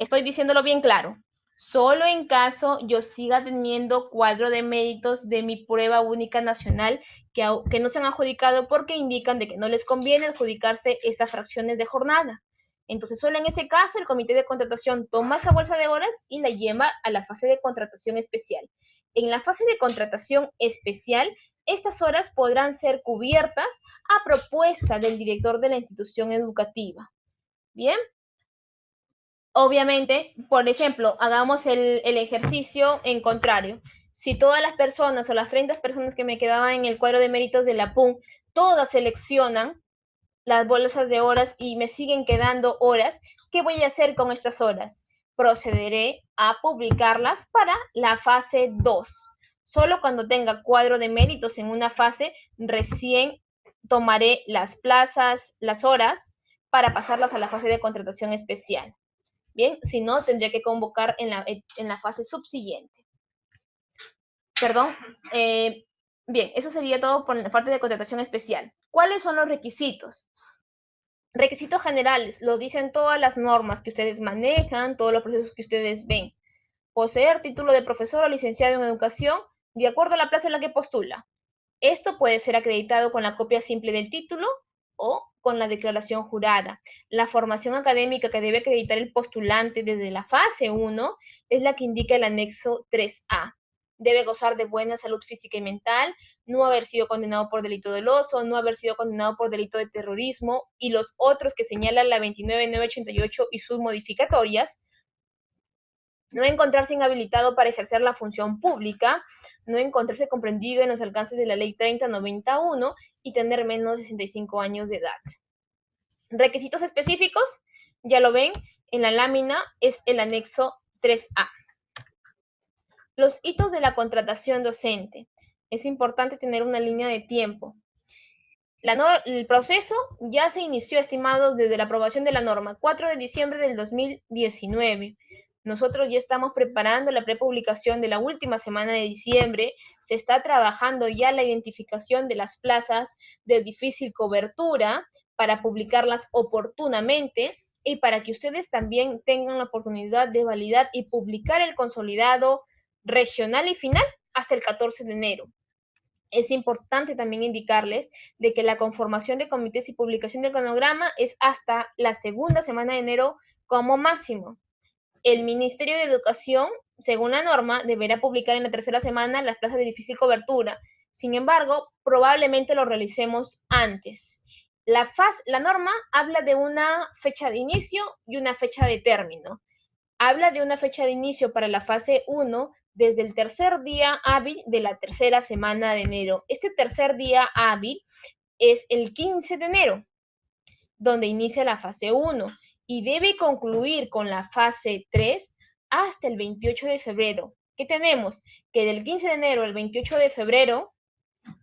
Estoy diciéndolo bien claro. Solo en caso yo siga teniendo cuadro de méritos de mi prueba única nacional que no se han adjudicado porque indican de que no les conviene adjudicarse estas fracciones de jornada. Entonces, solo en ese caso, el comité de contratación toma esa bolsa de horas y la lleva a la fase de contratación especial. En la fase de contratación especial, estas horas podrán ser cubiertas a propuesta del director de la institución educativa. Bien. Obviamente, por ejemplo, hagamos el ejercicio en contrario. Si todas las personas o las 30 personas que me quedaban en el cuadro de méritos de la PUN, todas seleccionan las bolsas de horas y me siguen quedando horas, ¿qué voy a hacer con estas horas? Procederé a publicarlas para la fase 2. Solo cuando tenga cuadro de méritos en una fase, recién tomaré las plazas, las horas, para pasarlas a la fase de contratación especial. Bien, si no, tendría que convocar en la fase subsiguiente. Perdón. Bien, eso sería todo por la parte de contratación especial. ¿Cuáles son los requisitos? Requisitos generales, lo dicen todas las normas que ustedes manejan, todos los procesos que ustedes ven. Poseer título de profesor o licenciado en educación de acuerdo a la plaza en la que postula. Esto puede ser acreditado con la copia simple del título o con la declaración jurada. La formación académica que debe acreditar el postulante desde la fase 1 es la que indica el anexo 3A. debe gozar de buena salud física y mental, no haber sido condenado por delito doloso, no haber sido condenado por delito de terrorismo y los otros que señala la 29988 y sus modificatorias, no encontrarse inhabilitado para ejercer la función pública, no encontrarse comprendido en los alcances de la ley 3091 y tener menos de 65 años de edad. Requisitos específicos, ya lo ven, en la lámina es el anexo 3A. Los hitos de la contratación docente. Es importante tener una línea de tiempo. El proceso ya se inició, estimados, desde la aprobación de la norma, 4 de diciembre del 2019. Nosotros ya estamos preparando la prepublicación de la última semana de diciembre. Se está trabajando ya la identificación de las plazas de difícil cobertura para publicarlas oportunamente y para que ustedes también tengan la oportunidad de validar y publicar el consolidado regional y final hasta el 14 de enero. Es importante también indicarles de que la conformación de comités y publicación del cronograma es hasta la segunda semana de enero como máximo. El Ministerio de Educación, según la norma, deberá publicar en la tercera semana las plazas de difícil cobertura. Sin embargo, probablemente lo realicemos antes. La norma habla de una fecha de inicio y una fecha de término. Habla de una fecha de inicio para la fase 1 desde el tercer día hábil de la tercera semana de enero. Este tercer día hábil es el 15 de enero, donde inicia la fase 1 y debe concluir con la fase 3 hasta el 28 de febrero. ¿Qué tenemos? Que del 15 de enero al 28 de febrero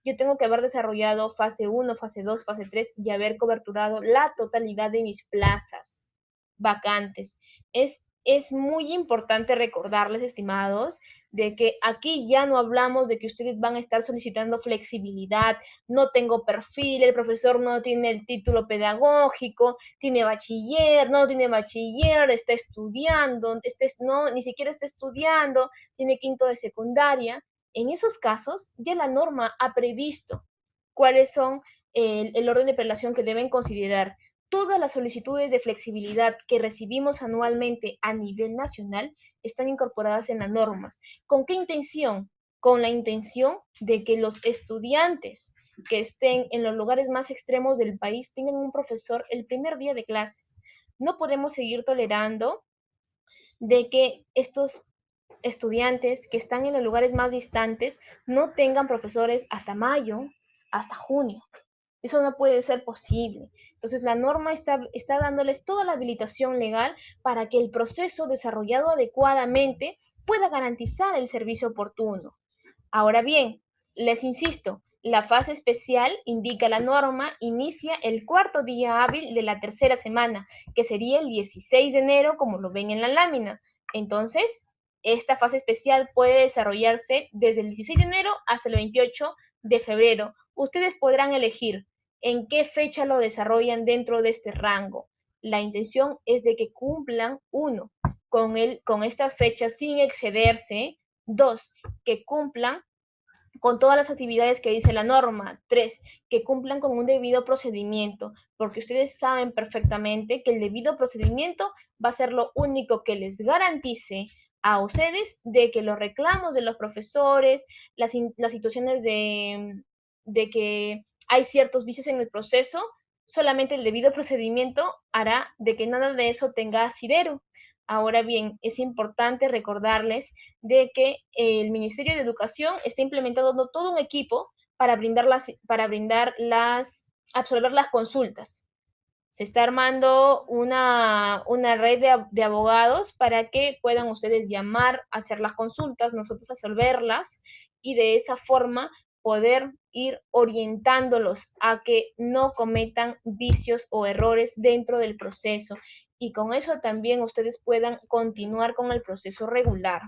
yo tengo que haber desarrollado fase 1, fase 2, fase 3 y haber coberturado la totalidad de mis plazas vacantes. Es muy importante recordarles, estimados, de que aquí ya no hablamos de que ustedes van a estar solicitando flexibilidad, no tengo perfil, el profesor no tiene el título pedagógico, tiene bachiller, no tiene bachiller, está estudiando, no, ni siquiera está estudiando, tiene quinto de secundaria. En esos casos, ya la norma ha previsto cuáles son el orden de prelación que deben considerar. Todas las solicitudes de flexibilidad que recibimos anualmente a nivel nacional están incorporadas en las normas. ¿Con qué intención? Con la intención de que los estudiantes que estén en los lugares más extremos del país tengan un profesor el primer día de clases. No podemos seguir tolerando de que estos estudiantes que están en los lugares más distantes no tengan profesores hasta mayo, hasta junio. Eso no puede ser posible. Entonces, la norma está dándoles toda la habilitación legal para que el proceso desarrollado adecuadamente pueda garantizar el servicio oportuno. Ahora bien, les insisto, la fase especial, indica la norma, inicia el cuarto día hábil de la tercera semana, que sería el 16 de enero, como lo ven en la lámina. Entonces, esta fase especial puede desarrollarse desde el 16 de enero hasta el 28 de febrero. Ustedes podrán elegir en qué fecha lo desarrollan dentro de este rango. La intención es de que cumplan, uno, con estas fechas sin excederse. Dos, que cumplan con todas las actividades que dice la norma. Tres, que cumplan con un debido procedimiento, porque ustedes saben perfectamente que el debido procedimiento va a ser lo único que les garantice a ustedes de que los reclamos de los profesores, las situaciones de que hay ciertos vicios en el proceso, solamente el debido procedimiento hará de que nada de eso tenga asidero. Ahora bien, es importante recordarles de que el Ministerio de Educación está implementando todo un equipo para absorber las consultas. Se está armando una red de abogados para que puedan ustedes llamar, hacer las consultas, nosotros resolverlas y de esa forma poder ir orientándolos a que no cometan vicios o errores dentro del proceso y con eso también ustedes puedan continuar con el proceso regular.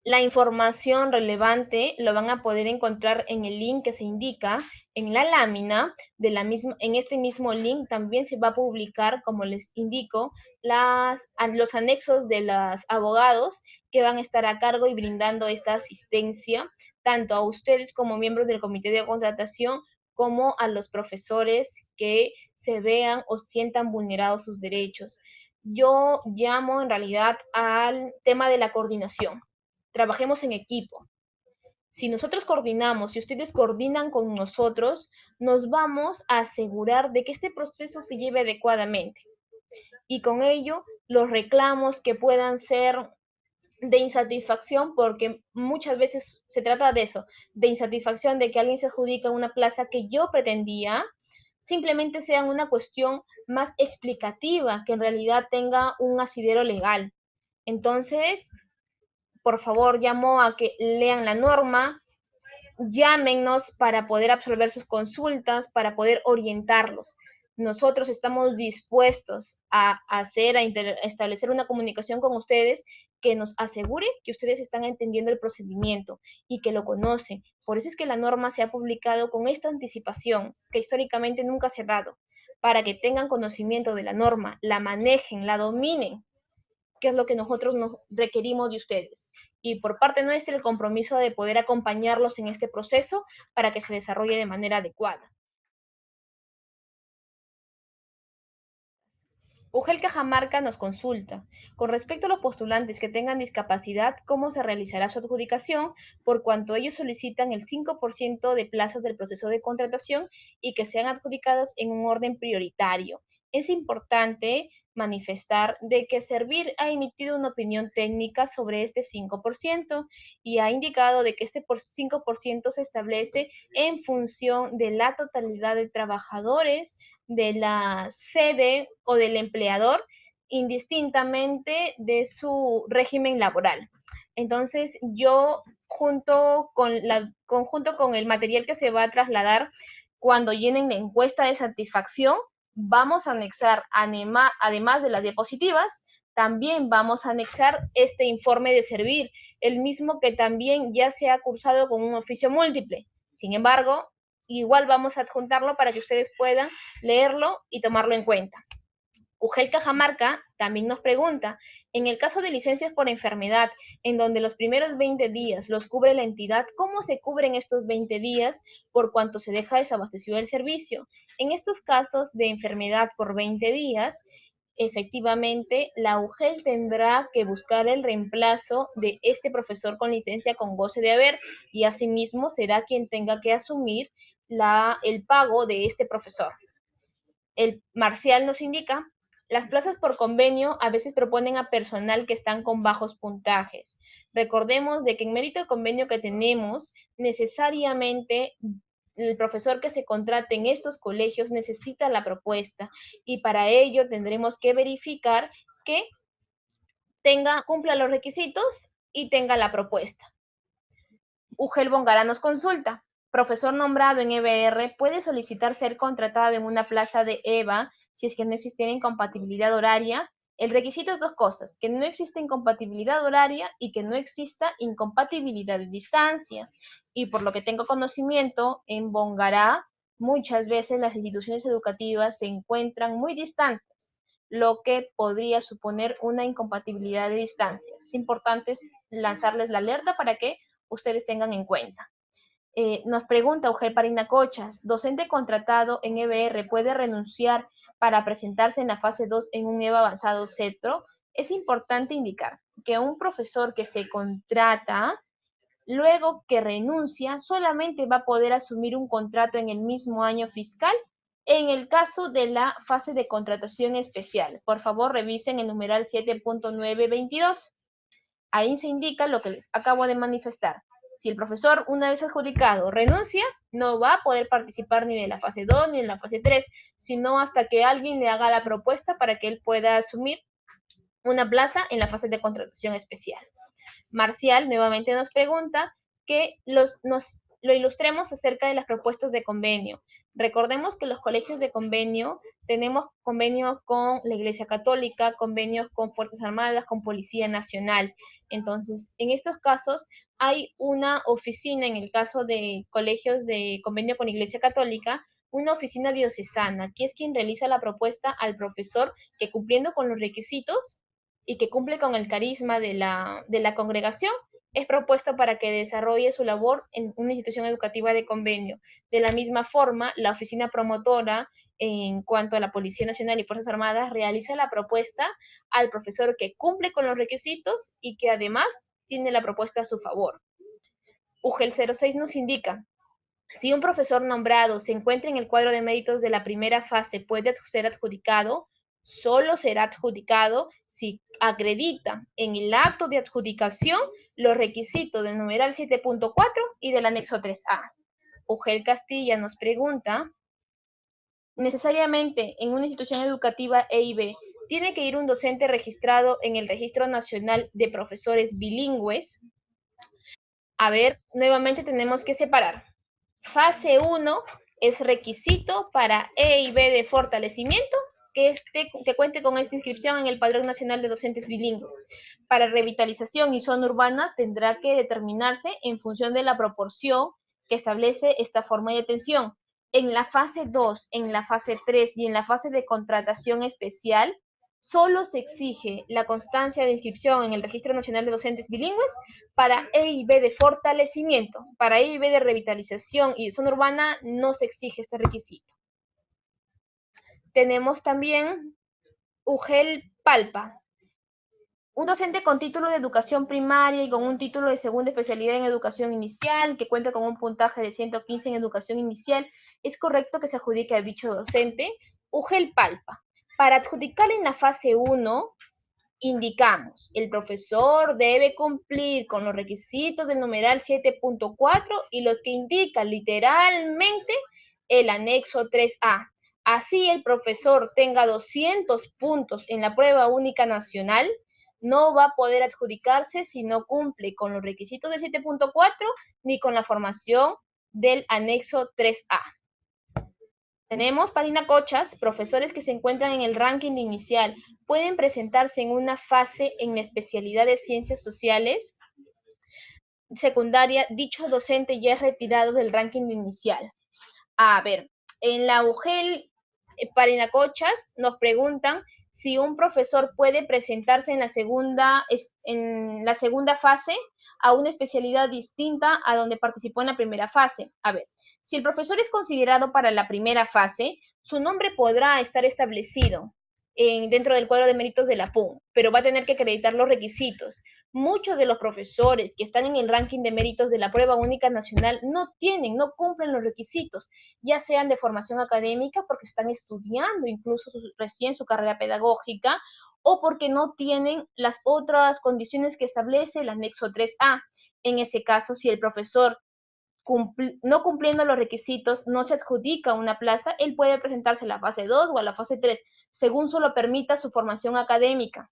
La información relevante lo van a poder encontrar en el link que se indica en la lámina de la misma. En este mismo link también se va a publicar, como les indico, los anexos de los abogados que van a estar a cargo y brindando esta asistencia, tanto a ustedes como miembros del comité de contratación, como a los profesores que se vean o sientan vulnerados sus derechos. Yo llamo en realidad al tema de la coordinación. trabajemos en equipo. Si nosotros coordinamos y ustedes coordinan con nosotros, nos vamos a asegurar de que este proceso se lleve adecuadamente. Y con ello, los reclamos que puedan ser de insatisfacción, porque muchas veces se trata de eso, de insatisfacción de que alguien se adjudica una plaza que yo pretendía, simplemente sean una cuestión más explicativa, que en realidad tenga un asidero legal. Entonces, por favor, llamo a que lean la norma, llámenos para poder absolver sus consultas, para poder orientarlos. Nosotros estamos dispuestos a establecer una comunicación con ustedes que nos asegure que ustedes están entendiendo el procedimiento y que lo conocen. Por eso es que la norma se ha publicado con esta anticipación que históricamente nunca se ha dado, para que tengan conocimiento de la norma, la manejen, la dominen, que es lo que nosotros nos requerimos de ustedes. Y por parte nuestra, el compromiso de poder acompañarlos en este proceso para que se desarrolle de manera adecuada. UGEL Cajamarca nos consulta. Con respecto a los postulantes que tengan discapacidad, ¿cómo se realizará su adjudicación? Por cuanto ellos solicitan el 5% de plazas del proceso de contratación y que sean adjudicadas en un orden prioritario. Es importante manifestar de que Servir ha emitido una opinión técnica sobre este 5% y ha indicado de que este 5% se establece en función de la totalidad de trabajadores de la sede o del empleador, indistintamente de su régimen laboral. Entonces, yo junto con el material que se va a trasladar cuando llenen la encuesta de satisfacción, vamos a anexar, además de las diapositivas, también vamos a anexar este informe de Servir, el mismo que también ya se ha cursado con un oficio múltiple. Sin embargo, igual vamos a adjuntarlo para que ustedes puedan leerlo y tomarlo en cuenta. UGEL Cajamarca también nos pregunta, en el caso de licencias por enfermedad, en donde los primeros 20 días los cubre la entidad, ¿cómo se cubren estos 20 días por cuanto se deja desabastecido el servicio? En estos casos de enfermedad por 20 días, efectivamente, la UGEL tendrá que buscar el reemplazo de este profesor con licencia con goce de haber y asimismo será quien tenga que asumir el pago de este profesor. El Marcial nos indica, las plazas por convenio a veces proponen a personal que están con bajos puntajes. Recordemos de que en mérito al convenio que tenemos, necesariamente el profesor que se contrate en estos colegios necesita la propuesta y para ello tendremos que verificar que cumpla los requisitos y tenga la propuesta. UGEL Bongará nos consulta. Profesor nombrado en EBR puede solicitar ser contratado en una plaza de EVA si es que no existiera incompatibilidad horaria. El requisito es dos cosas, que no exista incompatibilidad horaria y que no exista incompatibilidad de distancias. Y por lo que tengo conocimiento, en Bongará muchas veces las instituciones educativas se encuentran muy distantes, lo que podría suponer una incompatibilidad de distancias. Es importante lanzarles la alerta para que ustedes tengan en cuenta. Nos pregunta Ugel Parinacochas, docente contratado en EBR puede renunciar para presentarse en la fase 2 en un EVA avanzado CETRO. Es importante indicar que un profesor que se contrata, luego que renuncia, solamente va a poder asumir un contrato en el mismo año fiscal en el caso de la fase de contratación especial. Por favor, revisen el numeral 7.922. Ahí se indica lo que les acabo de manifestar. Si el profesor, una vez adjudicado, renuncia, no va a poder participar ni de la fase 2 ni de la fase 3, sino hasta que alguien le haga la propuesta para que él pueda asumir una plaza en la fase de contratación especial. Marcial nuevamente nos pregunta que lo ilustremos acerca de las propuestas de convenio. Recordemos que los colegios de convenio tenemos convenios con la Iglesia Católica, convenios con Fuerzas Armadas, con Policía Nacional. Entonces, en estos casos hay una oficina, en el caso de colegios de convenio con Iglesia Católica, una oficina diocesana, que es quien realiza la propuesta al profesor que cumpliendo con los requisitos y que cumple con el carisma de la congregación, es propuesto para que desarrolle su labor en una institución educativa de convenio. De la misma forma, la oficina promotora, en cuanto a la Policía Nacional y Fuerzas Armadas, realiza la propuesta al profesor que cumple con los requisitos y que además tiene la propuesta a su favor. UGEL 06 nos indica: si un profesor nombrado se encuentra en el cuadro de méritos de la primera fase, puede ser adjudicado, solo será adjudicado si acredita en el acto de adjudicación los requisitos del numeral 7.4 y del anexo 3A. UGEL Castilla nos pregunta: necesariamente en una institución educativa EIB tiene que ir un docente registrado en el Registro Nacional de Profesores Bilingües. A ver, nuevamente tenemos que separar. Fase 1 es requisito para EIB de fortalecimiento que cuente con esta inscripción en el Padrón Nacional de Docentes Bilingües. Para revitalización y zona urbana tendrá que determinarse en función de la proporción que establece esta forma de atención. En la fase 2, en la fase 3 y en la fase de contratación especial, solo se exige la constancia de inscripción en el Registro Nacional de Docentes Bilingües para EIB de fortalecimiento. Para EIB de revitalización y zona urbana no se exige este requisito. Tenemos también UGEL Palpa. Un docente con título de educación primaria y con un título de segunda especialidad en educación inicial, que cuenta con un puntaje de 115 en educación inicial, es correcto que se adjudique a dicho docente. UGEL Palpa. Para adjudicar en la fase 1, indicamos: el profesor debe cumplir con los requisitos del numeral 7.4 y los que indica literalmente el anexo 3A. Así el profesor tenga 200 puntos en la prueba única nacional, no va a poder adjudicarse si no cumple con los requisitos del 7.4 ni con la formación del anexo 3A. Tenemos parinacochas, profesores que se encuentran en el ranking de inicial, pueden presentarse en una fase en la especialidad de ciencias sociales secundaria. Dicho docente ya es retirado del ranking de inicial. A ver, en la UGEL Parinacochas nos preguntan si un profesor puede presentarse en la segunda fase a una especialidad distinta a donde participó en la primera fase. A ver, si el profesor es considerado para la primera fase, su nombre podrá estar establecido dentro del cuadro de méritos de la PUN, pero va a tener que acreditar los requisitos. Muchos de los profesores que están en el ranking de méritos de la prueba única nacional no cumplen los requisitos, ya sean de formación académica porque están estudiando incluso recién su carrera pedagógica, o porque no tienen las otras condiciones que establece el anexo 3A. En ese caso, si el profesor no cumpliendo los requisitos no se adjudica una plaza, él puede presentarse a la fase 2 o a la fase 3, según solo permita su formación académica.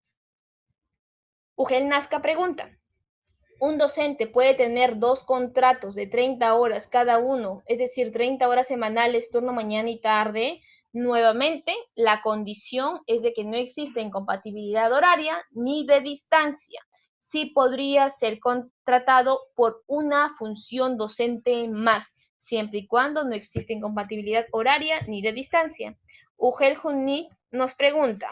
UGEL Nazca pregunta: un docente puede tener 2 contratos de 30 horas cada uno, es decir, 30 horas semanales, turno mañana y tarde. Nuevamente, la condición es de que no existe incompatibilidad horaria ni de distancia. Sí podría ser contratado por una función docente más, siempre y cuando no existe incompatibilidad horaria ni de distancia. UGEL Junit nos pregunta: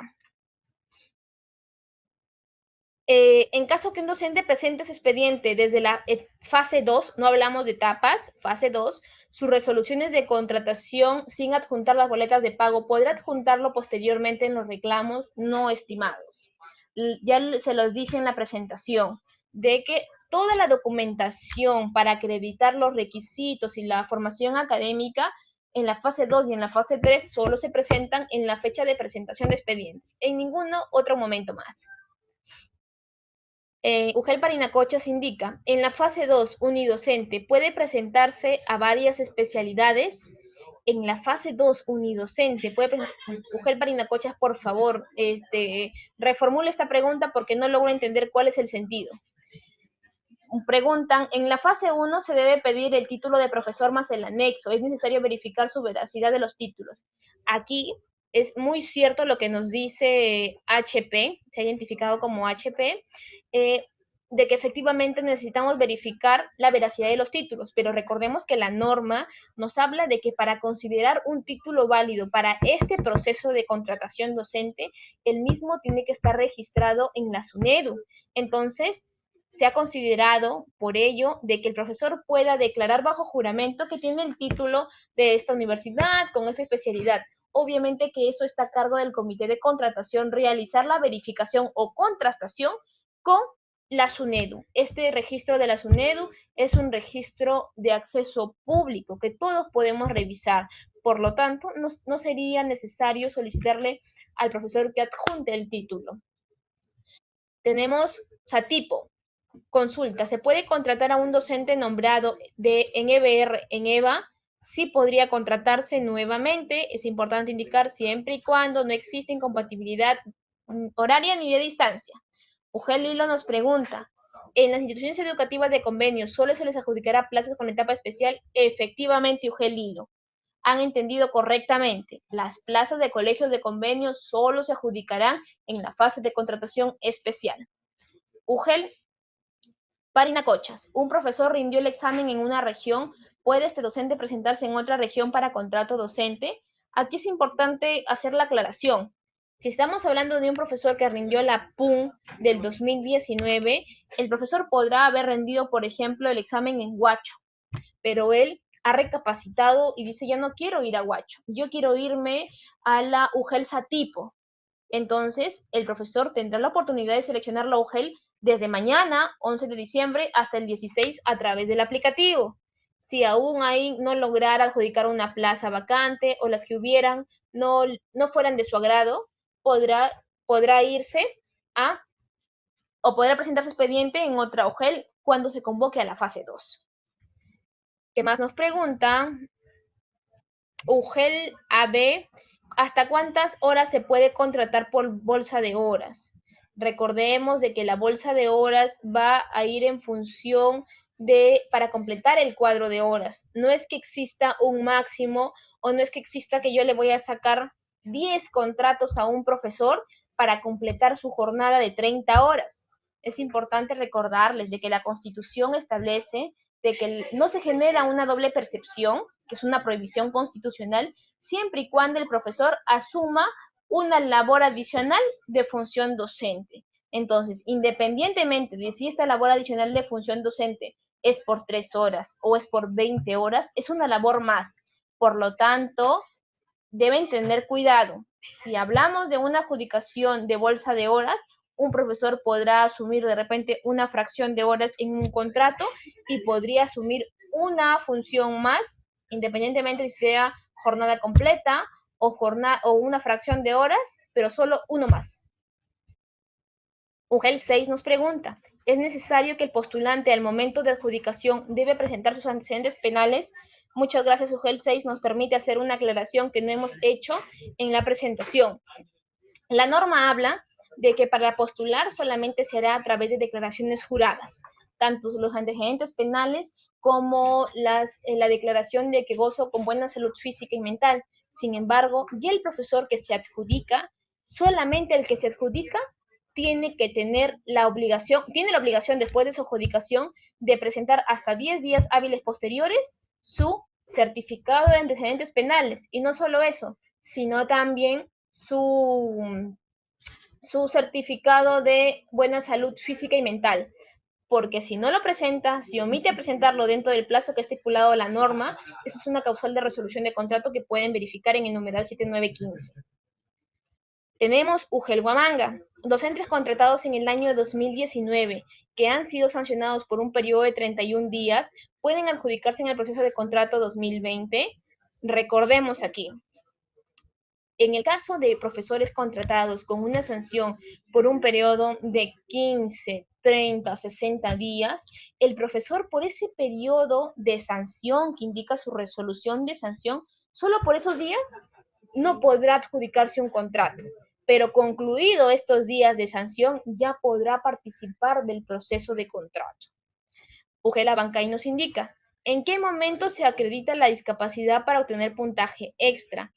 en caso que un docente presente su expediente desde la fase 2, no hablamos de etapas, fase 2, sus resoluciones de contratación sin adjuntar las boletas de pago, podrá adjuntarlo posteriormente en los reclamos no estimados. Ya se los dije en la presentación, de que toda la documentación para acreditar los requisitos y la formación académica en la fase 2 y en la fase 3 solo se presentan en la fecha de presentación de expedientes, en ningún otro momento más. UGEL Parinacochas indica: en la fase 2, unidocente puede presentarse a varias especialidades. En la fase 2, unidocente puede UGEL Parinacochas, por favor, reformule esta pregunta porque no logro entender cuál es el sentido. Preguntan: en la fase 1 se debe pedir el título de profesor más el anexo, es necesario verificar su veracidad de los títulos. Aquí es muy cierto lo que nos dice HP, se ha identificado como HP, de que efectivamente necesitamos verificar la veracidad de los títulos, pero recordemos que la norma nos habla de que para considerar un título válido para este proceso de contratación docente, el mismo tiene que estar registrado en la SUNEDU. Entonces, se ha considerado por ello de que el profesor pueda declarar bajo juramento que tiene el título de esta universidad con esta especialidad. Obviamente que eso está a cargo del comité de contratación realizar la verificación o contrastación con la SUNEDU. Este registro de la SUNEDU es un registro de acceso público que todos podemos revisar. Por lo tanto, no sería necesario solicitarle al profesor que adjunte el título. Tenemos SATIPO. Consulta, ¿se puede contratar a un docente nombrado en EBR, en EVA? Sí podría contratarse nuevamente. Es importante indicar siempre y cuando no existe incompatibilidad horaria ni de distancia. Ugel Lilo nos pregunta, ¿en las instituciones educativas de convenio solo se les adjudicará plazas con etapa especial? Efectivamente, Ugel Lilo. Han entendido correctamente. Las plazas de colegios de convenio solo se adjudicarán en la fase de contratación especial. Ugel Parinacochas. Un profesor rindió el examen en una región. ¿Puede este docente presentarse en otra región para contrato docente? Aquí es importante hacer la aclaración. Si estamos hablando de un profesor que rindió la PUN del 2019, el profesor podrá haber rendido, por ejemplo, el examen en Huacho, pero él ha recapacitado y dice, ya no quiero ir a Huacho, yo quiero irme a la UGEL Satipo. Entonces, el profesor tendrá la oportunidad de seleccionar la UGEL desde mañana, 11 de diciembre, hasta el 16 a través del aplicativo. Si aún ahí no lograra adjudicar una plaza vacante o las que hubieran no fueran de su agrado, podrá irse a o podrá presentar su expediente en otra UGEL cuando se convoque a la fase 2. ¿Qué más nos pregunta? UGEL AB, ¿hasta cuántas horas se puede contratar por bolsa de horas? Recordemos de que la bolsa de horas va a ir en función para completar el cuadro de horas. No es que exista un máximo o no es que exista que yo le voy a sacar 10 contratos a un profesor para completar su jornada de 30 horas. Es importante recordarles de que la Constitución establece de que no se genera una doble percepción, que es una prohibición constitucional, siempre y cuando el profesor asuma una labor adicional de función docente. Entonces, independientemente de si esta labor adicional de función docente es por 3 horas o es por 20 horas, es una labor más. Por lo tanto, deben tener cuidado. Si hablamos de una adjudicación de bolsa de horas, un profesor podrá asumir de repente una fracción de horas en un contrato y podría asumir una función más, independientemente si sea jornada completa o una fracción de horas, pero solo uno más. UGEL 6 nos pregunta, ¿es necesario que el postulante al momento de adjudicación debe presentar sus antecedentes penales? Muchas gracias, UGEL 6 nos permite hacer una aclaración que no hemos hecho en la presentación. La norma habla de que para postular solamente se hará a través de declaraciones juradas, tanto los antecedentes penales como la declaración de que gozo con buena salud física y mental. Sin embargo, ya el profesor que se adjudica, solamente el que se adjudica tiene la obligación después de su adjudicación de presentar hasta 10 días hábiles posteriores su certificado de antecedentes penales. Y no solo eso, sino también su certificado de buena salud física y mental. Porque si no lo presenta, si omite presentarlo dentro del plazo que ha estipulado la norma, eso es una causal de resolución de contrato que pueden verificar en el numeral 7915. Tenemos UGEL Huamanga, docentes contratados en el año 2019 que han sido sancionados por un periodo de 31 días, pueden adjudicarse en el proceso de contrato 2020. Recordemos aquí, en el caso de profesores contratados con una sanción por un periodo de 15, 30, 60 días, el profesor por ese periodo de sanción que indica su resolución de sanción, solo por esos días no podrá adjudicarse un contrato, pero concluido estos días de sanción ya podrá participar del proceso de contrato. Ugela Bancay nos indica, ¿en qué momento se acredita la discapacidad para obtener puntaje extra?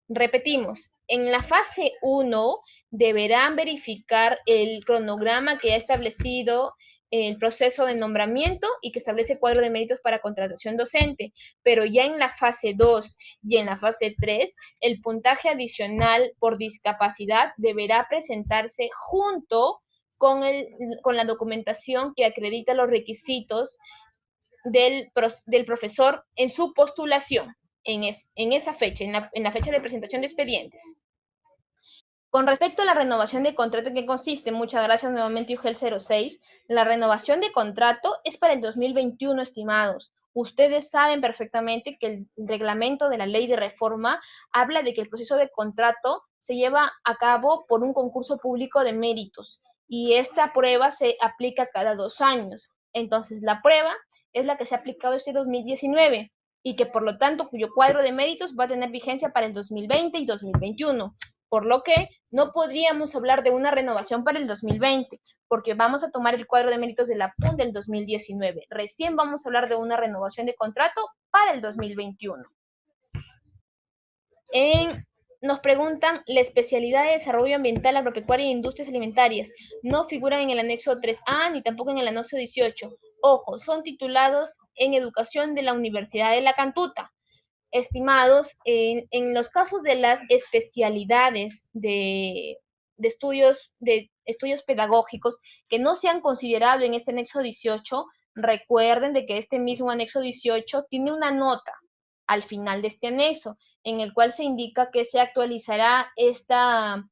Repetimos, en la fase 1 deberán verificar el cronograma que ha establecido el proceso de nombramiento y que establece cuadro de méritos para contratación docente, pero ya en la fase 2 y en la fase 3, el puntaje adicional por discapacidad deberá presentarse junto con la documentación que acredita los requisitos del profesor en su postulación, en esa fecha, en la fecha de presentación de expedientes. Con respecto a la renovación de contrato, ¿en qué consiste? Muchas gracias nuevamente, UGEL 06. La renovación de contrato es para el 2021, estimados. Ustedes saben perfectamente que el reglamento de la ley de reforma habla de que el proceso de contrato se lleva a cabo por un concurso público de méritos y esta prueba se aplica cada 2 años. Entonces, la prueba es la que se ha aplicado este 2019 y que por lo tanto cuyo cuadro de méritos va a tener vigencia para el 2020 y 2021, por lo que no podríamos hablar de una renovación para el 2020, porque vamos a tomar el cuadro de méritos de la PUN del 2019. Recién vamos a hablar de una renovación de contrato para el 2021. Nos preguntan, la especialidad de desarrollo ambiental, agropecuaria e industrias alimentarias no figuran en el anexo 3A ni tampoco en el anexo 18. Ojo, son titulados en educación de la Universidad de La Cantuta. Estimados, en los casos de las especialidades de estudios pedagógicos que no se han considerado en este anexo 18, recuerden de que este mismo anexo 18 tiene una nota al final de este anexo, en el cual se indica que se actualizará esta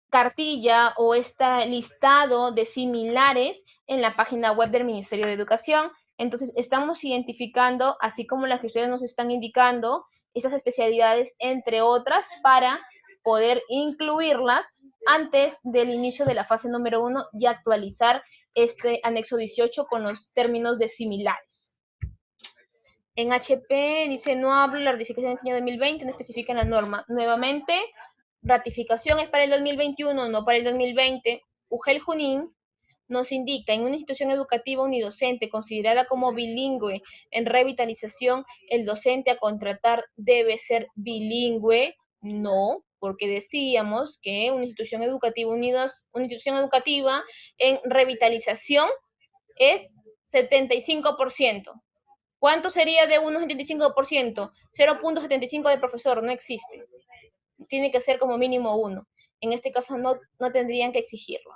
cartilla o este listado de similares en la página web del Ministerio de Educación. Entonces, estamos identificando, así como las que ustedes nos están indicando, esas especialidades, entre otras, para poder incluirlas antes del inicio de la fase número 1 y actualizar este anexo 18 con los términos de similares. En HP dice, no hablo la ratificación del año 2020, no especifica en la norma. Nuevamente, ratificación es para el 2021, no para el 2020. UGEL Junín nos indica, en una institución educativa unidocente considerada como bilingüe en revitalización, el docente a contratar debe ser bilingüe. No, porque decíamos que una institución educativa una institución educativa en revitalización es 75%. ¿Cuánto sería de 1,75%? 0,75 de profesor, no existe. Tiene que ser como mínimo 1. En este caso no tendrían que exigirlo.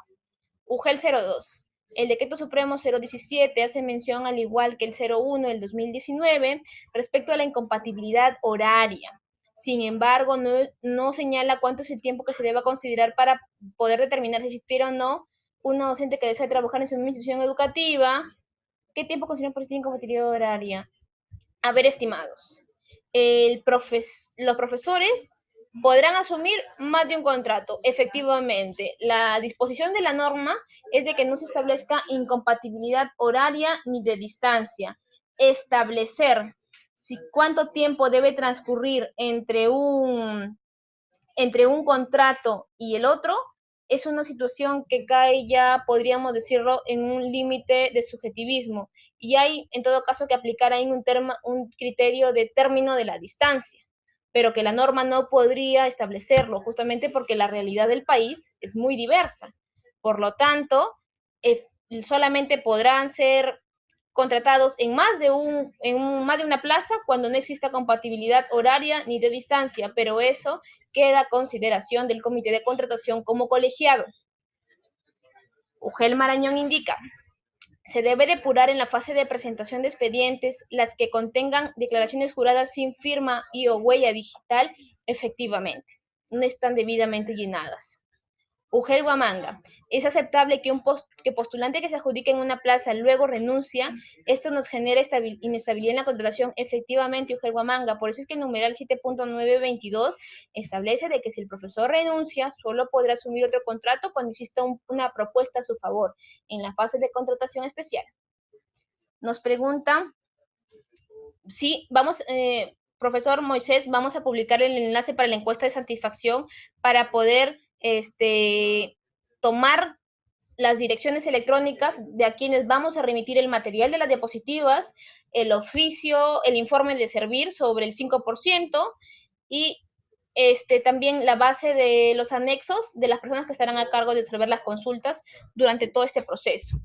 UGEL 02. El decreto supremo 017 hace mención, al igual que el 01 del 2019, respecto a la incompatibilidad horaria. Sin embargo, no señala cuánto es el tiempo que se deba considerar para poder determinar si existiera o no una docente que desea trabajar en su misma institución educativa. ¿Qué tiempo consideran por incompatibilidad horaria? A ver, estimados, los profesores podrán asumir más de un contrato. Efectivamente, la disposición de la norma es de que no se establezca incompatibilidad horaria ni de distancia. Establecer cuánto tiempo debe transcurrir entre un contrato y el otro es una situación que cae ya, podríamos decirlo, en un límite de subjetivismo. Y hay, en todo caso, que aplicar ahí un criterio de término de la distancia, pero que la norma no podría establecerlo, justamente porque la realidad del país es muy diversa. Por lo tanto, solamente podrán ser contratados en más de una plaza cuando no exista compatibilidad horaria ni de distancia, pero eso queda a consideración del comité de contratación como colegiado. UGEL Marañón indica, se debe depurar en la fase de presentación de expedientes las que contengan declaraciones juradas sin firma y o huella digital, efectivamente, no están debidamente llenadas. UGEL Huamanga. Es aceptable que postulante que se adjudique en una plaza luego renuncia. Esto nos genera inestabilidad en la contratación. Efectivamente, UGEL Huamanga. Por eso es que el numeral 7.922 establece de que si el profesor renuncia, solo podrá asumir otro contrato cuando exista una propuesta a su favor en la fase de contratación especial. Nos preguntan si vamos... profesor Moisés, vamos a publicar el enlace para la encuesta de satisfacción para poder tomar las direcciones electrónicas de a quienes vamos a remitir el material de las diapositivas, el oficio, el informe de servir sobre el 5% y también la base de los anexos de las personas que estarán a cargo de resolver las consultas durante todo este proceso.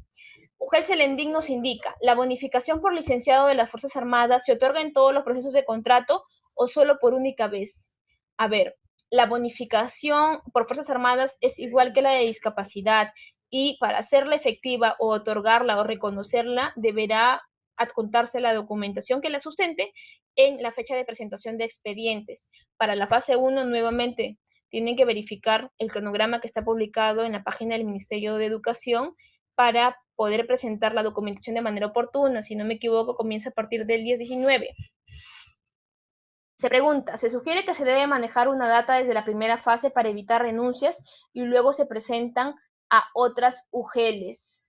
UGEL Selendín nos indica, la bonificación por licenciado de las Fuerzas Armadas se otorga en todos los procesos de contrato o solo por única vez. A ver, la bonificación por Fuerzas Armadas es igual que la de discapacidad y para hacerla efectiva o otorgarla o reconocerla deberá adjuntarse la documentación que la sustente en la fecha de presentación de expedientes. Para la fase 1, nuevamente, tienen que verificar el cronograma que está publicado en la página del Ministerio de Educación para poder presentar la documentación de manera oportuna. Si no me equivoco, comienza a partir del 10-19. Se pregunta, se sugiere que se debe manejar una data desde la primera fase para evitar renuncias y luego se presentan a otras UGELs.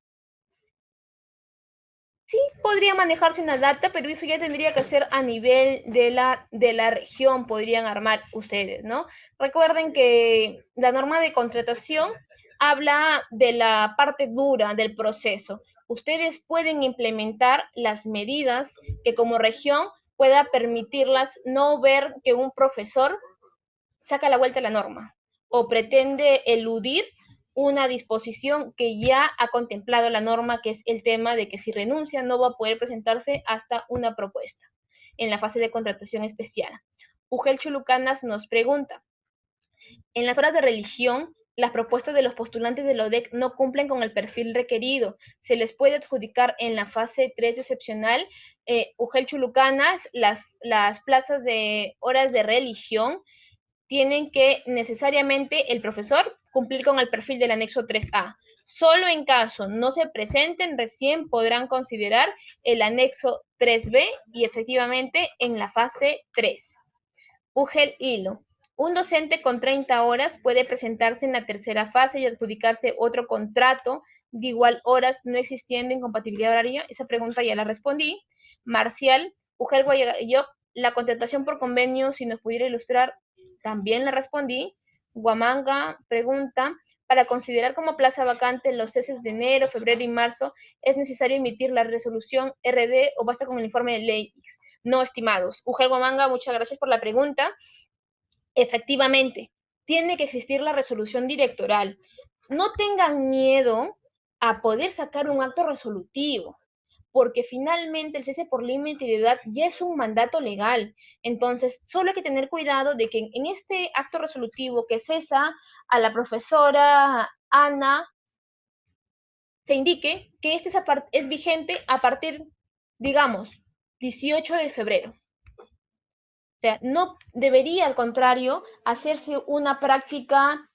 Sí, podría manejarse una data, pero eso ya tendría que ser a nivel de la región, podrían armar ustedes, ¿no? Recuerden que la norma de contratación habla de la parte dura del proceso. Ustedes pueden implementar las medidas que como región pueda permitirlas no ver que un profesor saca la vuelta a la norma o pretende eludir una disposición que ya ha contemplado la norma, que es el tema de que si renuncia no va a poder presentarse hasta una propuesta en la fase de contratación especial. Ugel Chulucanas nos pregunta, en las horas de religión, las propuestas de los postulantes de la ODEC no cumplen con el perfil requerido. Se les puede adjudicar en la fase 3 excepcional, Ugel Chulucanas, las plazas de horas de religión tienen que necesariamente el profesor cumplir con el perfil del anexo 3A. Solo en caso no se presenten, recién podrán considerar el anexo 3B y efectivamente en la fase 3. UGEL Hilo. Un docente con 30 horas puede presentarse en la tercera fase y adjudicarse otro contrato de igual horas, no existiendo incompatibilidad horaria. Esa pregunta ya la respondí. Marcial, UGEL Guayayoc, la contratación por convenio, si nos pudiera ilustrar, también la respondí. Guamanga pregunta, para considerar como plaza vacante los ceses de enero, febrero y marzo, ¿es necesario emitir la resolución RD o basta con el informe de ley? No, estimados. Ugel Guamanga, muchas gracias por la pregunta. Efectivamente, tiene que existir la resolución directoral. No tengan miedo a poder sacar un acto resolutivo, porque finalmente el cese por límite de edad ya es un mandato legal. Entonces, solo hay que tener cuidado de que en este acto resolutivo que cesa a la profesora Ana, se indique que este es vigente a partir, digamos, 18 de febrero. O sea, no debería, al contrario, hacerse una práctica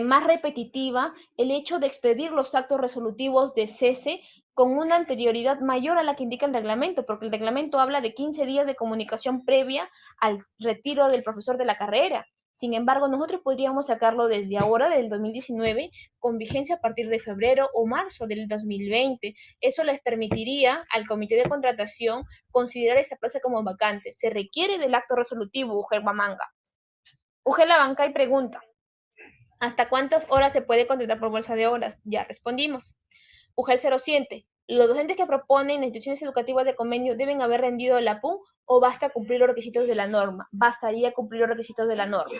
más repetitiva el hecho de expedir los actos resolutivos de cese con una anterioridad mayor a la que indica el reglamento, porque el reglamento habla de 15 días de comunicación previa al retiro del profesor de la carrera. Sin embargo, nosotros podríamos sacarlo desde ahora, del 2019, con vigencia a partir de febrero o marzo del 2020. Eso les permitiría al comité de contratación considerar esa plaza como vacante. Se requiere del acto resolutivo, Ugel Guamanga. Ugel Abancay pregunta, ¿hasta cuántas horas se puede contratar por bolsa de horas? Ya respondimos. Ugel 07, ¿los docentes que proponen las instituciones educativas de convenio deben haber rendido la PUN o basta cumplir los requisitos de la norma? Bastaría cumplir los requisitos de la norma.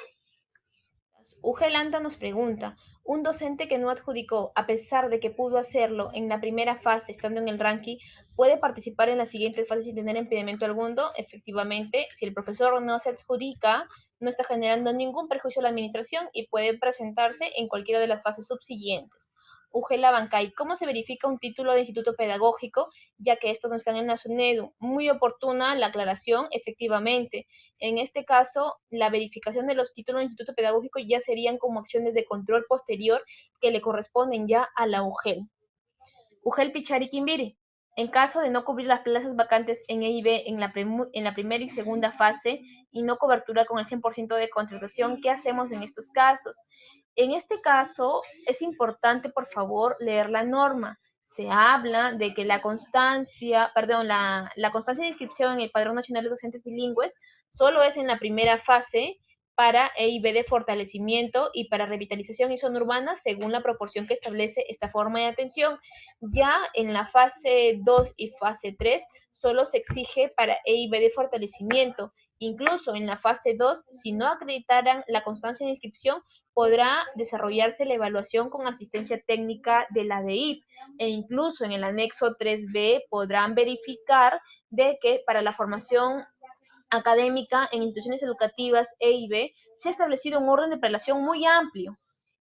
Ugelanta nos pregunta, un docente que no adjudicó, a pesar de que pudo hacerlo en la primera fase, estando en el ranking, ¿puede participar en las siguientes fases sin tener impedimento alguno? Efectivamente, si el profesor no se adjudica, no está generando ningún perjuicio a la administración y puede presentarse en cualquiera de las fases subsiguientes. Ugela Bancay, ¿cómo se verifica un título de instituto pedagógico, ya que estos no están en la SUNEDU? Muy oportuna la aclaración, efectivamente. En este caso, la verificación de los títulos de instituto pedagógico ya serían como acciones de control posterior que le corresponden ya a la UGEL. UGEL Pichari Quimbiri. En caso de no cubrir las plazas vacantes en EIB en la primera y segunda fase y no cobertura con el 100% de contratación, ¿qué hacemos en estos casos? En este caso, es importante, por favor, leer la norma. Se habla de que la constancia de inscripción en el Padrón Nacional de Docentes Bilingües solo es en la primera fase para EIB de fortalecimiento y para revitalización y zona urbana según la proporción que establece esta forma de atención. Ya en la fase 2 y fase 3 solo se exige para EIB de fortalecimiento. Incluso en la fase 2, si no acreditaran la constancia de inscripción, podrá desarrollarse la evaluación con asistencia técnica de la DEIP e incluso en el anexo 3B podrán verificar de que para la formación académica en instituciones educativas EIB se ha establecido un orden de prelación muy amplio,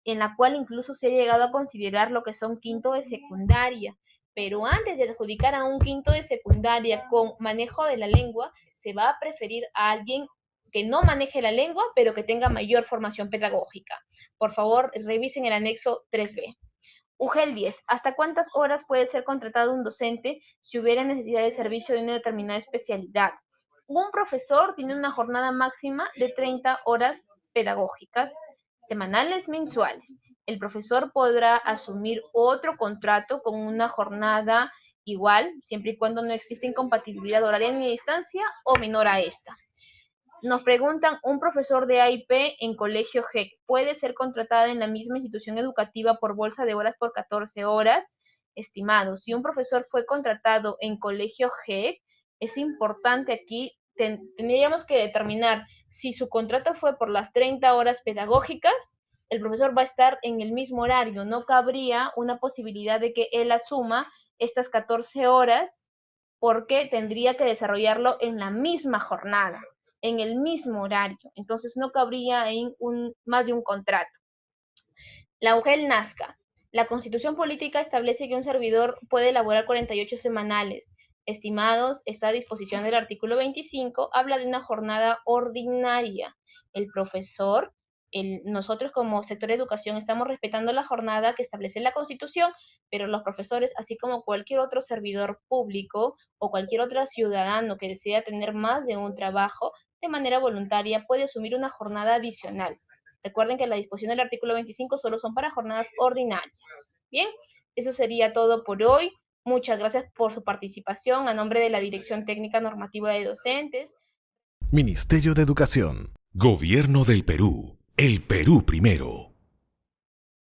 en la cual incluso se ha llegado a considerar lo que son quinto de secundaria. Pero antes de adjudicar a un quinto de secundaria con manejo de la lengua, se va a preferir a alguien que no maneje la lengua, pero que tenga mayor formación pedagógica. Por favor, revisen el anexo 3B. UGEL 10. ¿Hasta cuántas horas puede ser contratado un docente si hubiera necesidad de servicio de una determinada especialidad? Un profesor tiene una jornada máxima de 30 horas pedagógicas, semanales, mensuales. El profesor podrá asumir otro contrato con una jornada igual, siempre y cuando no exista incompatibilidad horaria ni distancia o menor a esta. Nos preguntan, ¿un profesor de AIP en colegio GEC puede ser contratado en la misma institución educativa por bolsa de horas por 14 horas? Estimado, si un profesor fue contratado en colegio GEC, es importante aquí, tendríamos que determinar si su contrato fue por las 30 horas pedagógicas, el profesor va a estar en el mismo horario, no cabría una posibilidad de que él asuma estas 14 horas porque tendría que desarrollarlo en la misma jornada, en el mismo horario. Entonces no cabría en más de un contrato. La UGEL Nazca. La Constitución Política establece que un servidor puede elaborar 48 semanales. Estimados, está a disposición del artículo 25, habla de una jornada ordinaria. El profesor, nosotros como sector de educación estamos respetando la jornada que establece la Constitución, pero los profesores, así como cualquier otro servidor público o cualquier otro ciudadano que desea tener más de un trabajo, de manera voluntaria puede asumir una jornada adicional. Recuerden que la disposición del artículo 25 solo son para jornadas ordinarias. Bien, eso sería todo por hoy. Muchas gracias por su participación a nombre de la Dirección Técnica Normativa de Docentes. Ministerio de Educación. Gobierno del Perú. El Perú primero.